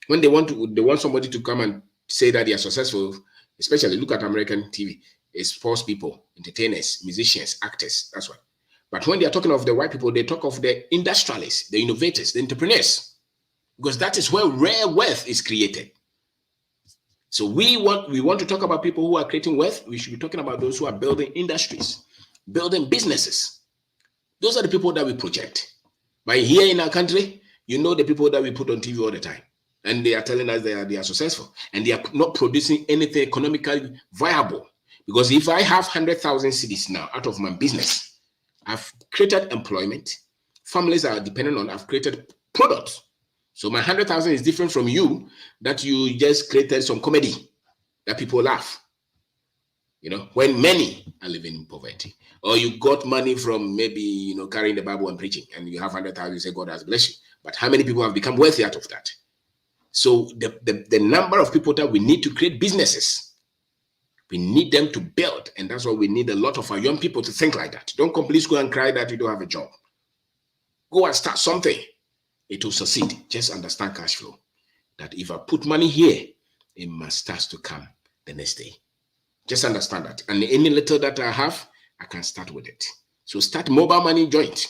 when they want somebody to come and say that they are successful, especially look at American TV, it's sports people, entertainers, musicians, actors. That's why. But when they are talking of the white people, they talk of the industrialists, the innovators, the entrepreneurs, because that is where rare wealth is created. So we want to talk about people who are creating wealth. We should be talking about those who are building industries, building businesses. Those are the people that we project. But here in our country, the people that we put on TV all the time, and they are telling us they are successful, and they are not producing anything economically viable. Because if I have 100,000 cedis now out of my business, I've created employment. Families are dependent on. I've created products. So my 100,000 is different from you that you just created some comedy that people laugh. When many are living in poverty, or you got money from maybe carrying the Bible and preaching, and you have 100,000, you say God has blessed you. But how many people have become wealthy out of that? So the number of people that we need to create businesses. We need them to build, and that's why we need a lot of our young people to think like that. Don't complete school and cry that you don't have a job. Go and start something. It will succeed. Just understand cash flow. That if I put money here, it must start to come the next day. Just understand that. And any little that I have, I can start with it. So start mobile money joint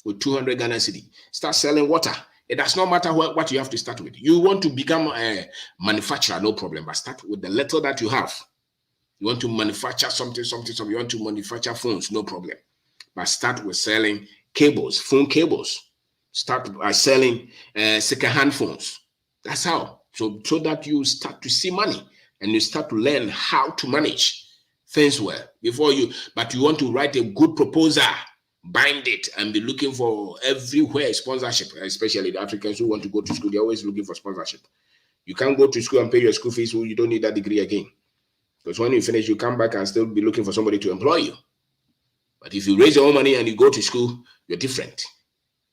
with 200 Ghana cedi. Start selling water. It does not matter what you have to start with. You want to become a manufacturer, no problem. But start with the little that you have. You want to manufacture something. You want to manufacture phones, no problem. But start with selling cables, phone cables. Start by selling second-hand phones. That's how. So that you start to see money and you start to learn how to manage things well. But you want to write a good proposal, bind it, and be looking for everywhere sponsorship, especially the Africans who want to go to school. They're always looking for sponsorship. You can't go to school and pay your school fees. You don't need that degree again. Because when you finish, you come back and still be looking for somebody to employ you. But if you raise your own money and you go to school, you're different.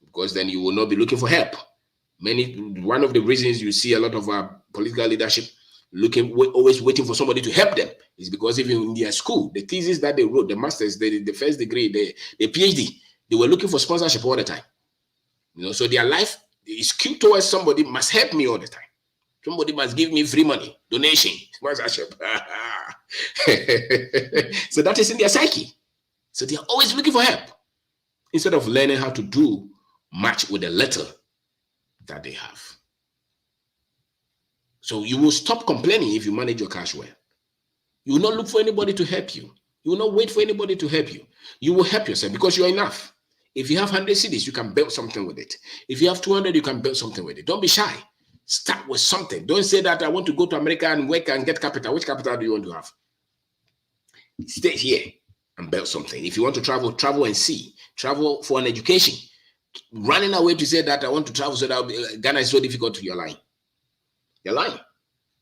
Because then you will not be looking for help. One of the reasons you see a lot of our political leadership always waiting for somebody to help them is because even in their school, the thesis that they wrote, the masters, the first degree, the PhD, they were looking for sponsorship all the time. So their life is skewed towards somebody must help me all the time. Somebody must give me free money, donation, sponsorship. So that is in their psyche. So they are always looking for help instead of learning how to do much with the little that they have. So you will stop complaining if you manage your cash well. You will not look for anybody to help you. You will not wait for anybody to help you. You will help yourself because you're enough. If you have 100 cedis, you can build something with it. If you have 200, you can build something with it. Don't be shy. Start with something. Don't say that I want to go to America and work and get capital. Which capital do you want to have? Stay here and build something. If you want to travel and see. Travel for an education. Running away to say that I want to travel so that Ghana is so difficult, you're lying. You're lying.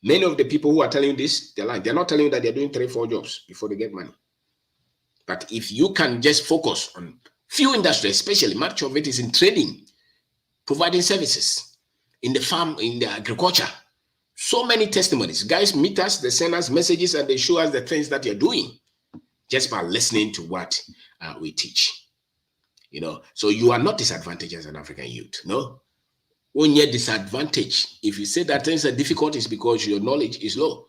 Many of the people who are telling you this, they're lying. They're not telling you that they're doing 3-4 jobs before they get money. But if you can just focus on few industries, especially much of it is in trading, providing services, in the farm, in the agriculture. So many testimonies. Guys meet us, they send us messages, and they show us the things that you're doing just by listening to what we teach. So you are not disadvantaged as an African youth. No. When you're disadvantaged, if you say that things are difficult, it's because your knowledge is low.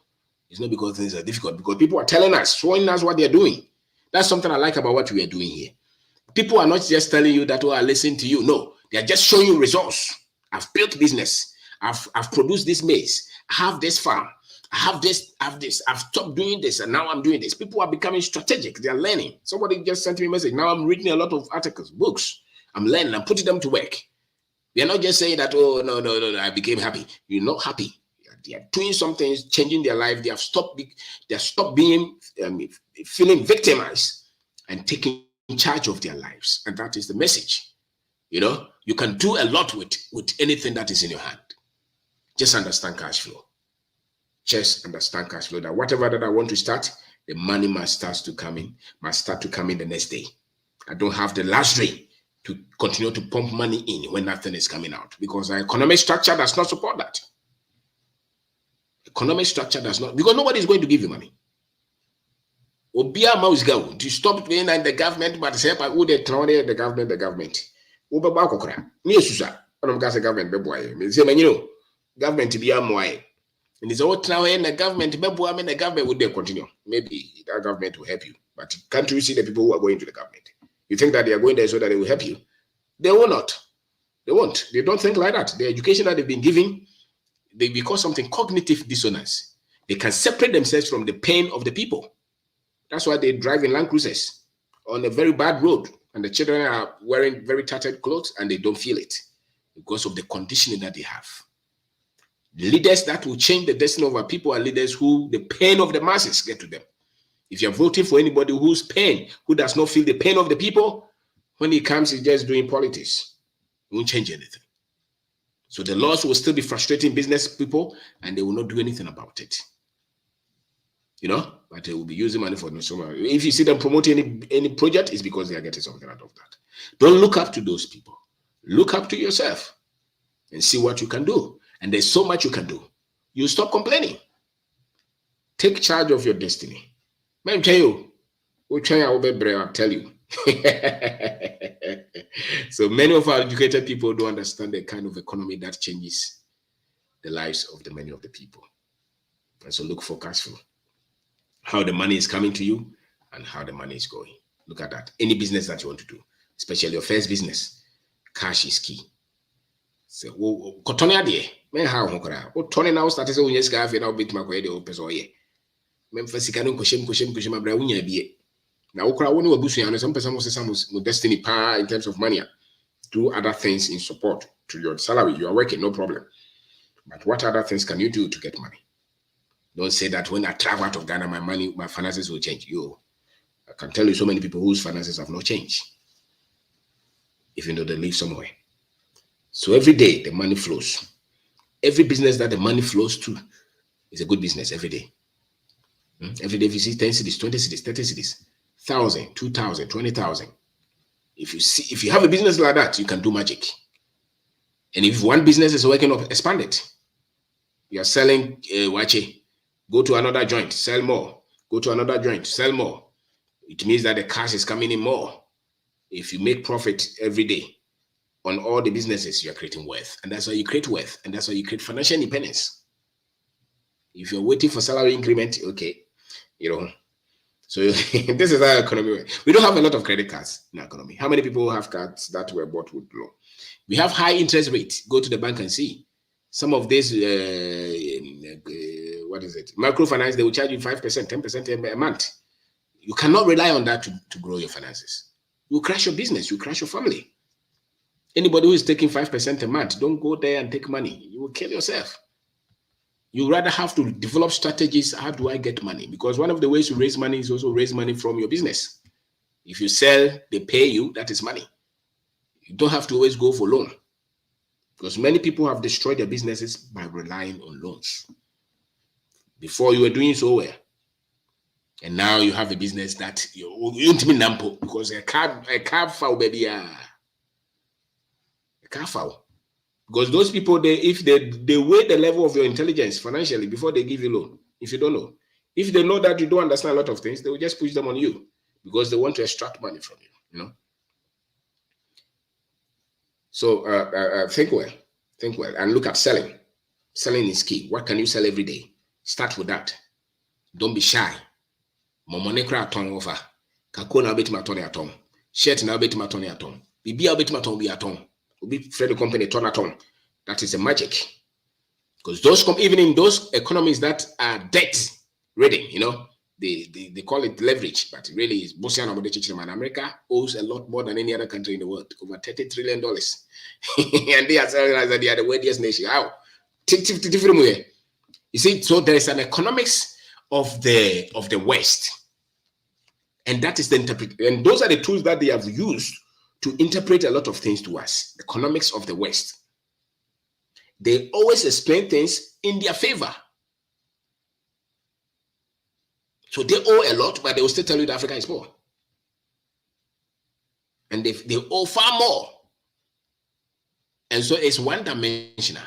It's not because things are difficult, because people are telling us, showing us what they're doing. That's something I like about what we are doing here. People are not just telling you that, oh, I listen to you. No. They are just showing you results. I've built business. I've produced this maize. I have this farm. I have this, I've stopped doing this, and now I'm doing this. People are becoming strategic. They are learning. Somebody just sent me a message. Now I'm reading a lot of articles, books. I'm learning. I'm putting them to work. We are not just saying that, oh, no, I became happy. You're not happy. They are doing something, changing their life. They have stopped being feeling victimized and taking charge of their lives. And that is the message. You know, you can do a lot with anything that is in your hand. Just understand cash flow. Just understand cash flow, that whatever that I want to start, the money must start to come in the next day. I don't have the luxury to continue to pump money in when nothing is coming out, because our economic structure does not support that. Economic structure does not, because nobody is going to give you money. Obia mouse go to stop paying the government, but say who they throw the government. Uba kokra. Ni susa. Onom gas government beboy. Me say man you know, government be amoy. And it's all now in the government, the government would continue. Maybe that government will help you. But can't you see the people who are going to the government? You think that they are going there so that they will help you? They will not. They won't. They don't think like that. The education that they've been given, they call something cognitive dissonance. They can separate themselves from the pain of the people. That's why they drive in Land Cruisers on a very bad road. And the children are wearing very tattered clothes and they don't feel it because of the conditioning that they have. Leaders that will change the destiny of our people are leaders who the pain of the masses get to them. If you're voting for anybody who does not feel the pain of the people, when he comes, he's just doing politics. It won't change anything. So the laws will still be frustrating business people and they will not do anything about it. You know, but they will be using money for no so much. If you see them promoting any project, it's because they are getting something out of that. Don't look up to those people. Look up to yourself and see what you can do. And there's so much you can do. You stop complaining. Take charge of your destiny. I'll tell you. So many of our educated people don't understand the kind of economy that changes the lives of the many of the people. And so look for cash flow. How the money is coming to you and how the money is going. Look at that. Any business that you want to do, especially your first business, cash is key. So, kotonia de, me how hokora. O tony now started so yes gafe now bit makoye de opes oye. Mem fasika no koshem abra unya bie. Na okra woni wabusu ya no some person say some destiny power in terms of money. Do other things in support to your salary. You are working, no problem. But what other things can you do to get money? Don't say that when I travel out of Ghana, my finances will change. I can tell you so many people whose finances have not changed, even though they live somewhere. So every day the money flows. Every business that the money flows to is a good business every day. Every day if you see 10 cities, 20 cities, 30 cities, 1,000, 2,000, 20,000. If you have a business like that, you can do magic. And if one business is working up, expand it. You are selling wache. Go to another joint, sell more. Go to another joint, sell more. It means that the cash is coming in more. If you make profit every day on all the businesses, you're creating wealth. And that's how you create wealth. And that's how you create financial independence. If you're waiting for salary increment, okay, So this is our economy. We don't have a lot of credit cards in our economy. How many people have cards that were bought with loan? We have high interest rates. Go to the bank and see. Some of this, microfinance, they will charge you 5%, 10% a month. You cannot rely on that to grow your finances. You crash your business, you crash your family. Anybody who is taking 5% a month, don't go there and take money. You will kill yourself. You rather have to develop strategies. How do I get money? Because one of the ways to raise money is also raise money from your business. If you sell, they pay you, that is money. You don't have to always go for loan. Because many people have destroyed their businesses by relying on loans. Before you were doing so well. And now you have a business that you nampo because a cab foul baby. A car foul. Because those people, if they weigh the level of your intelligence financially before they give you loan. If you don't know. If they know that you don't understand a lot of things, they will just push them on you because they want to extract money from you, So think well, and look at selling. Selling is key. What can you sell every day? Start with that. Don't be shy. Momonekra aton over. Kako na beti matone aton. Shirt na beti matone aton. Bibi a beti matone bi aton. be Fred company ton at ton. That is a magic. Because those even in those economies that are debt ridden, you know, they call it leverage, but it really is and America owes a lot more than any other country in the world, over $30 trillion. And they are saying that they are the wealthiest nation. How? Different way. You see, so there is an economics of the West. And that is the interpretation. And those are the tools that they have used to interpret a lot of things to us. Economics of the West. They always explain things in their favor. So they owe a lot, but they will still tell you that Africa is poor. And they owe far more. And so it's one-dimensional.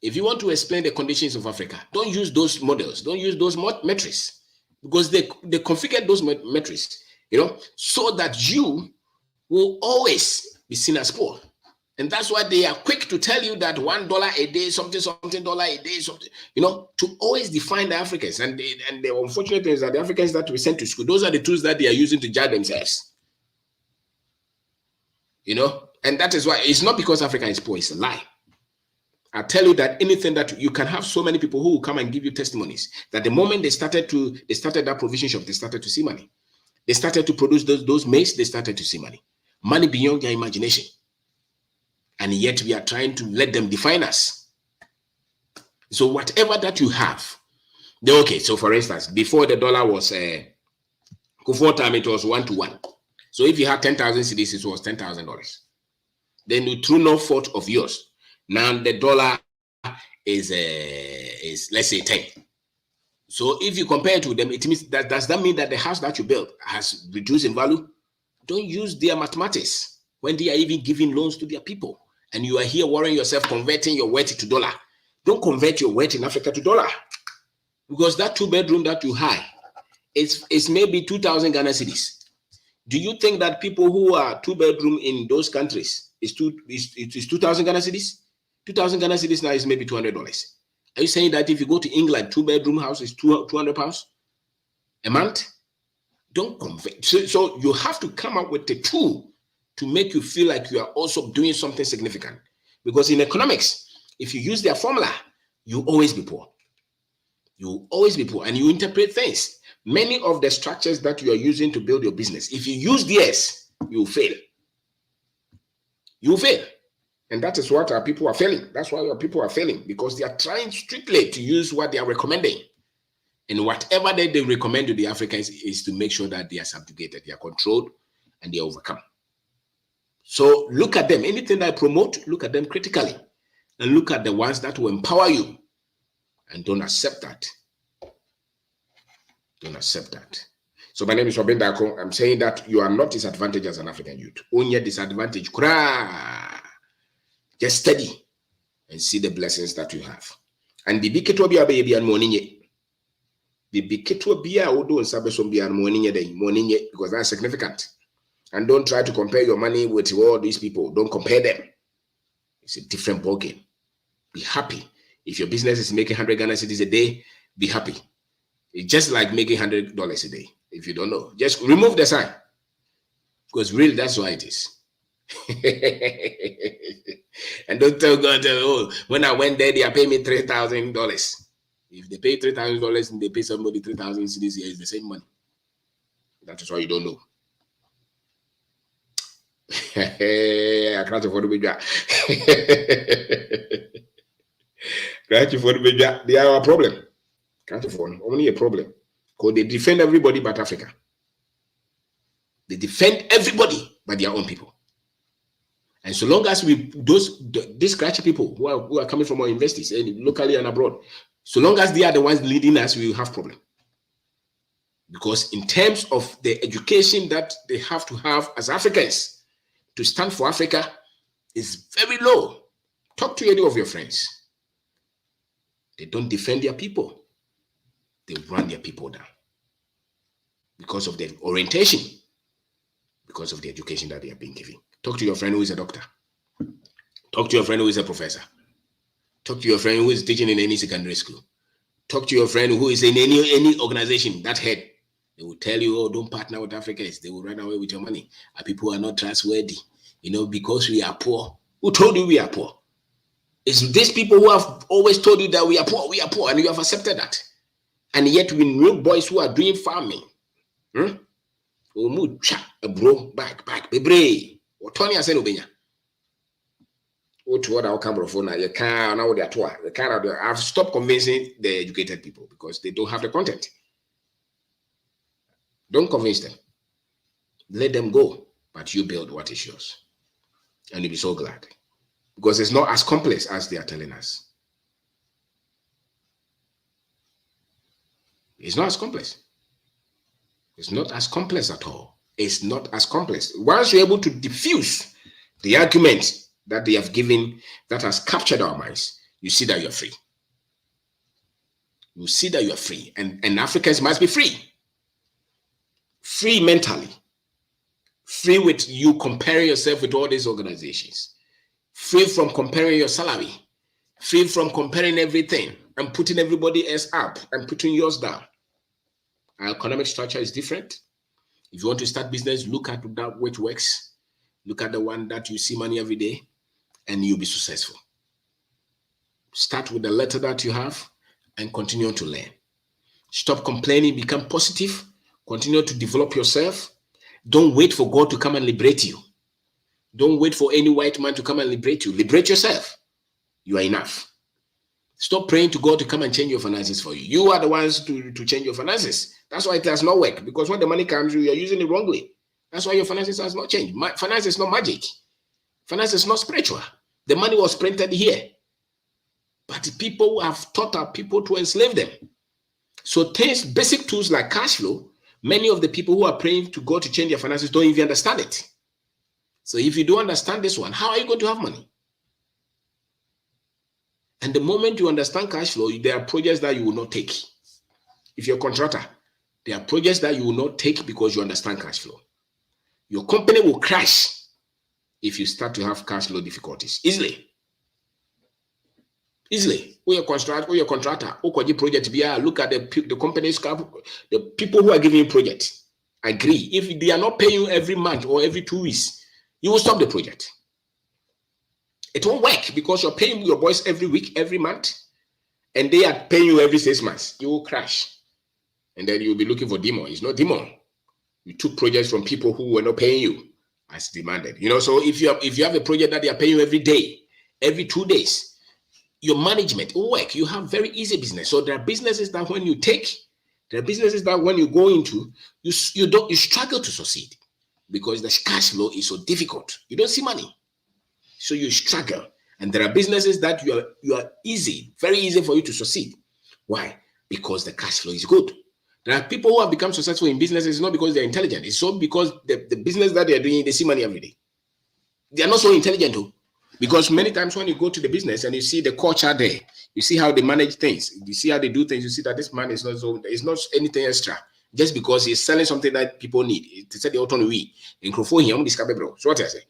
If you want to explain the conditions of Africa, don't use those models. Don't use those metrics. Because they configure those metrics, you know, so that you will always be seen as poor. And that's why they are quick to tell you that $1 a day, something dollar a day, something, you know, to always define the Africans. And the unfortunate thing is that the Africans that we sent to school, those are the tools that they are using to judge themselves. You know, and that is why it's not because Africa is poor, it's a lie. I tell you that anything that you can have so many people who will come and give you testimonies that the moment they started that provision shop, they started to see money. They started to produce those maize, they started to see money. Money beyond their imagination. And yet we are trying to let them define us. So whatever that you have, okay, so for instance, before the dollar was, before time it was 1 to 1. So if you had 10,000 cedis, it was $10,000. Then you threw no fault of yours. Now the dollar is let's say 10. So if you compare it to them, it means that does that mean that the house that you built has reduced in value? Don't use their mathematics when they are even giving loans to their people. And you are here worrying yourself, converting your wealth to dollar. Don't convert your wealth in Africa to dollar. Because that 2-bedroom that you have, it's maybe 2,000 Ghana cedis. Do you think that people who are 2-bedroom in those countries is 2,000 Ghana cedis? 2,000 Ghana cedis now is maybe $200. Are you saying that if you go to England, 2-bedroom house is £200 a month? Don't convert. So you have to come up with a tool to make you feel like you are also doing something significant. Because in economics, if you use their formula, you always be poor. You always be poor, and you interpret things. Many of the structures that you are using to build your business, if you use theirs, you will fail. You will fail. And that is what our people are failing. That's why our people are failing, because they are trying strictly to use what they are recommending. And whatever they recommend to the Africans is to make sure that they are subjugated, they are controlled, and they are overcome. So look at them. Anything that I promote, look at them critically. And look at the ones that will empower you. And don't accept that. Don't accept that. So my name is OBENG DARKO. I'm saying that you are not disadvantaged as an African youth. Only disadvantage. Just study and see the blessings that you have. And the biketwa biya baby and moninye. The biketwa biya odo sabe so biya moninye because that's significant. And don't try to compare your money with all these people. Don't compare them. It's a different ballgame. Be happy. If your business is making 100 Ghana cedis a day, be happy. It's just like making $100 a day. If you don't know, just remove the sign. Because really, that's why it is. And don't tell God, oh, when I went there, they are paying me $3,000. If they pay $3,000 and they pay somebody 3,000 cedis, it's the same money. That is why you don't know. I can't afford to be that. Can't afford to be that. They are a problem. Can't afford. Only a problem. Because they defend everybody but Africa. They defend everybody but their own people. And so long as these scratchy people who are coming from our investors, locally and abroad, so long as they are the ones leading us, we will have problem. Because in terms of the education that they have to have as Africans, to stand for Africa is very low. Talk to any of your friends. They don't defend their people. They run their people down. Because of their orientation. Because of the education that they are being given. Talk to your friend who is a doctor. Talk to your friend who is a professor. Talk to your friend who is teaching in any secondary school. Talk to your friend who is in any organization, that head. They will tell you, oh, don't partner with Africans. They will run away with your money. Our people are not trustworthy. You know, because we are poor, Who told you we are poor? It's these people who have always told you that we are poor, and you have accepted that. And yet we know boys who are doing farming. Bro, back, bebre. Or Tony I said Obenya. To what I'll come from now, you can't now they are tour. I've stopped convincing the educated people because they don't have the content. Don't convince them. Let them go, but you build what is yours. And you'll be so glad. Because it's not as complex as they are telling us. It's not as complex. It's not as complex at all. It's not as complex. Once you're able to diffuse the arguments that they have given that has captured our minds, you see that you're free. You see that you're free. And Africans must be free. Free mentally. Free with you comparing yourself with all these organizations. Free from comparing your salary. Free from comparing everything and putting everybody else up and putting yours down. Our economic structure is different. If you want to start business, look at that which works. Look at the one that you see money every day and you'll be successful. Start with the letter that you have and continue to learn. Stop complaining, become positive. Continue to develop yourself. Don't wait for God to come and liberate you. Don't wait for any white man to come and liberate you. Liberate yourself. You are enough. Stop praying to God to come and change your finances for you. You are the ones to change your finances. That's why it does not work. Because when the money comes, you are using it wrongly. That's why your finances has not changed. Finance is not magic. Finance is not spiritual. The money was printed here. But people have taught our people to enslave them. So things, basic tools like cash flow, many of the people who are praying to God to change their finances don't even understand it. So if you don't understand this one, how are you going to have money? And the moment you understand cash flow, there are projects that you will not take. If you're a contractor, there are projects that you will not take because you understand cash flow. Your company will crash if you start to have cash flow difficulties. Easily. Who your contractor, who project, look at the company's the people who are giving you project. Agree. If they are not paying you every month or every 2 weeks, you will stop the project. It won't work because you're paying your boys every week, every month, and they are paying you every 6 months. You will crash. And then you'll be looking for demo. It's not demo. You took projects from people who were not paying you as demanded. So if you have a project that they are paying you every day, every 2 days, your management will work. You have very easy business. So there are businesses that when you take, there are businesses that when you go into, you struggle to succeed because the cash flow is so difficult. You don't see money. So you struggle. And there are businesses that you are easy, very easy for you to succeed. Why? Because the cash flow is good. There are people who have become successful in businesses not because they're intelligent. It's so because the business that they're doing, they see money every day. They are not so intelligent though. Because many times when you go to the business and you see the culture there, you see how they manage things, you see how they do things, you see that this man is not anything extra. Just because he's selling something that people need. They said the autonomy in Crawford here, so what I say.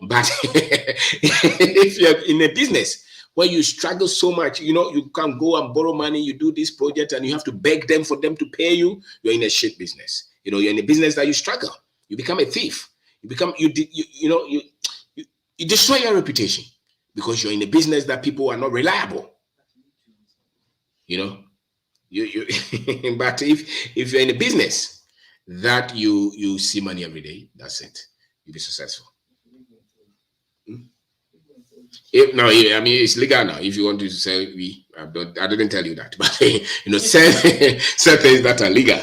But if you're in a business where you struggle so much, you can go and borrow money, you do this project and you have to beg them for them to pay you, you're in a shit business. You're in a business that you struggle. You become a thief. You become, you destroy your reputation because you're in a business that people are not reliable. But if you're in a business that you see money every day, that's it. You'll be successful. It's legal now. If you want to say I didn't tell you that, but certain things that are legal.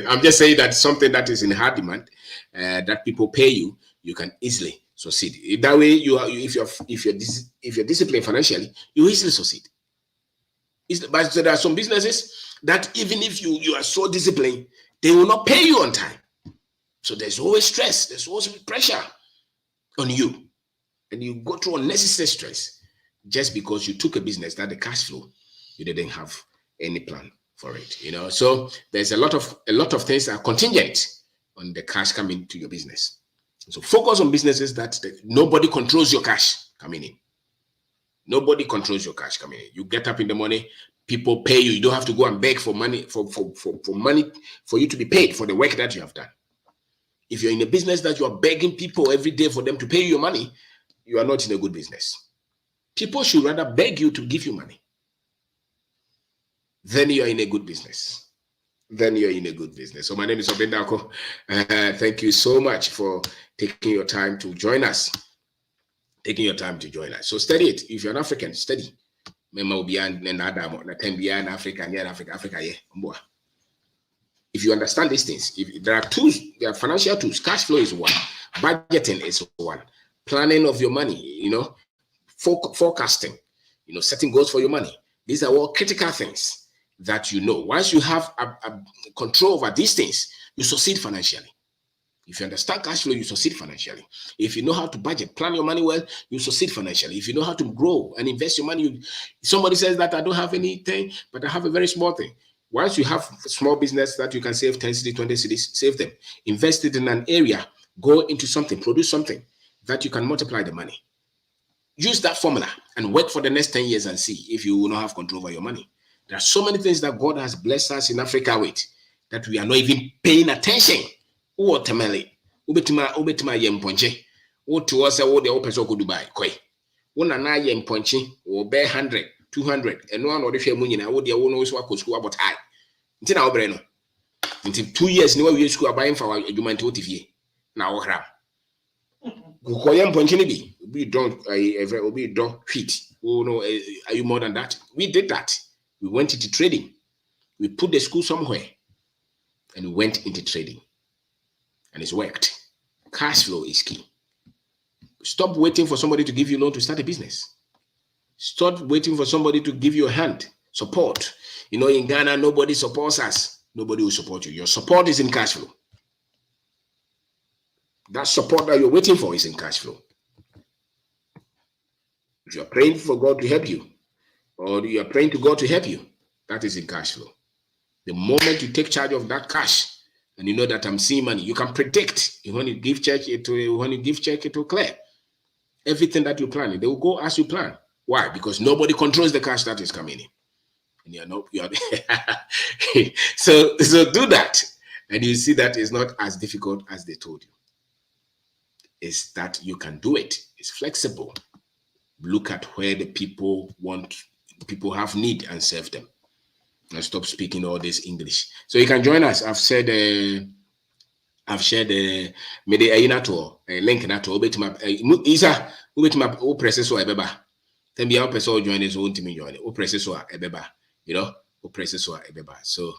I'm just saying that something that is in hard demand, that people pay you, you can easily succeed. That way, if you're disciplined financially, you easily succeed. But there are some businesses that even if you are so disciplined, they will not pay you on time. So there's always stress, there's always pressure on you. And you go through unnecessary stress just because you took a business that the cash flow, you didn't have any plan for it. So there's a lot of things that are contingent on the cash coming to your business. So focus on businesses that nobody controls your cash coming in. Nobody controls your cash coming in. You get up in the morning, people pay you. You don't have to go and beg for money for money for you to be paid for the work that you have done. If you're in a business that you are begging people every day for them to pay you your money, you are not in a good business. People should rather beg you to give you money. Then you are in a good business. Then you're in a good business. So my name is OBENG DARKO. Thank you so much for taking your time to join us. So study it. If you're an African, study. If you understand these things, if there are tools, there are financial tools. Cash flow is one. Budgeting is one. Planning of your money, forecasting, setting goals for your money. These are all critical things that once you have a control over these things, you succeed financially. If you understand cash flow, you succeed financially. If you know how to budget, plan your money well, you succeed financially. If you know how to grow and invest your money, somebody says that I don't have anything, but I have a very small thing. Once you have a small business that you can save 10 cities, 20 cities, save them. Invest it in an area, go into something, produce something that you can multiply the money. Use that formula and work for the next 10 years and see if you will not have control over your money. There are so many things that God has blessed us in Africa with that we are not even paying attention. Dubai, one and I am punching or bear 100, 200, and one or the Shamunin, I would the owners who school about high. Until our brain. Until 2 years, no way school buying for a human TV. Now, crap. Koyam punching we don't fit. Oh no, are you more than that? We did that. We went into trading. We put the school somewhere and we went into trading. And it's worked. Cash flow is key. Stop waiting for somebody to give you a loan to start a business. Stop waiting for somebody to give you a hand, support. In Ghana, nobody supports us. Nobody will support you. Your support is in cash flow. That support that you're waiting for is in cash flow. If you're praying for God to help you, or you're praying to God to help you, that is in cash flow. The moment you take charge of that cash, and you know that I'm seeing money, you can predict. When you give check, it will clear. Everything that you plan, they will go as you plan. Why? Because nobody controls the cash that is coming in. And so do that. And you see that it's not as difficult as they told you. It's that you can do it. It's flexible. Look at where the people have need and serve them. And stop speaking all this English. So you can join us. I've shared media link na to Isa ubetima o press so ebeba. Then be our person join his own team join. O press so ebeba. O press so ebeba. So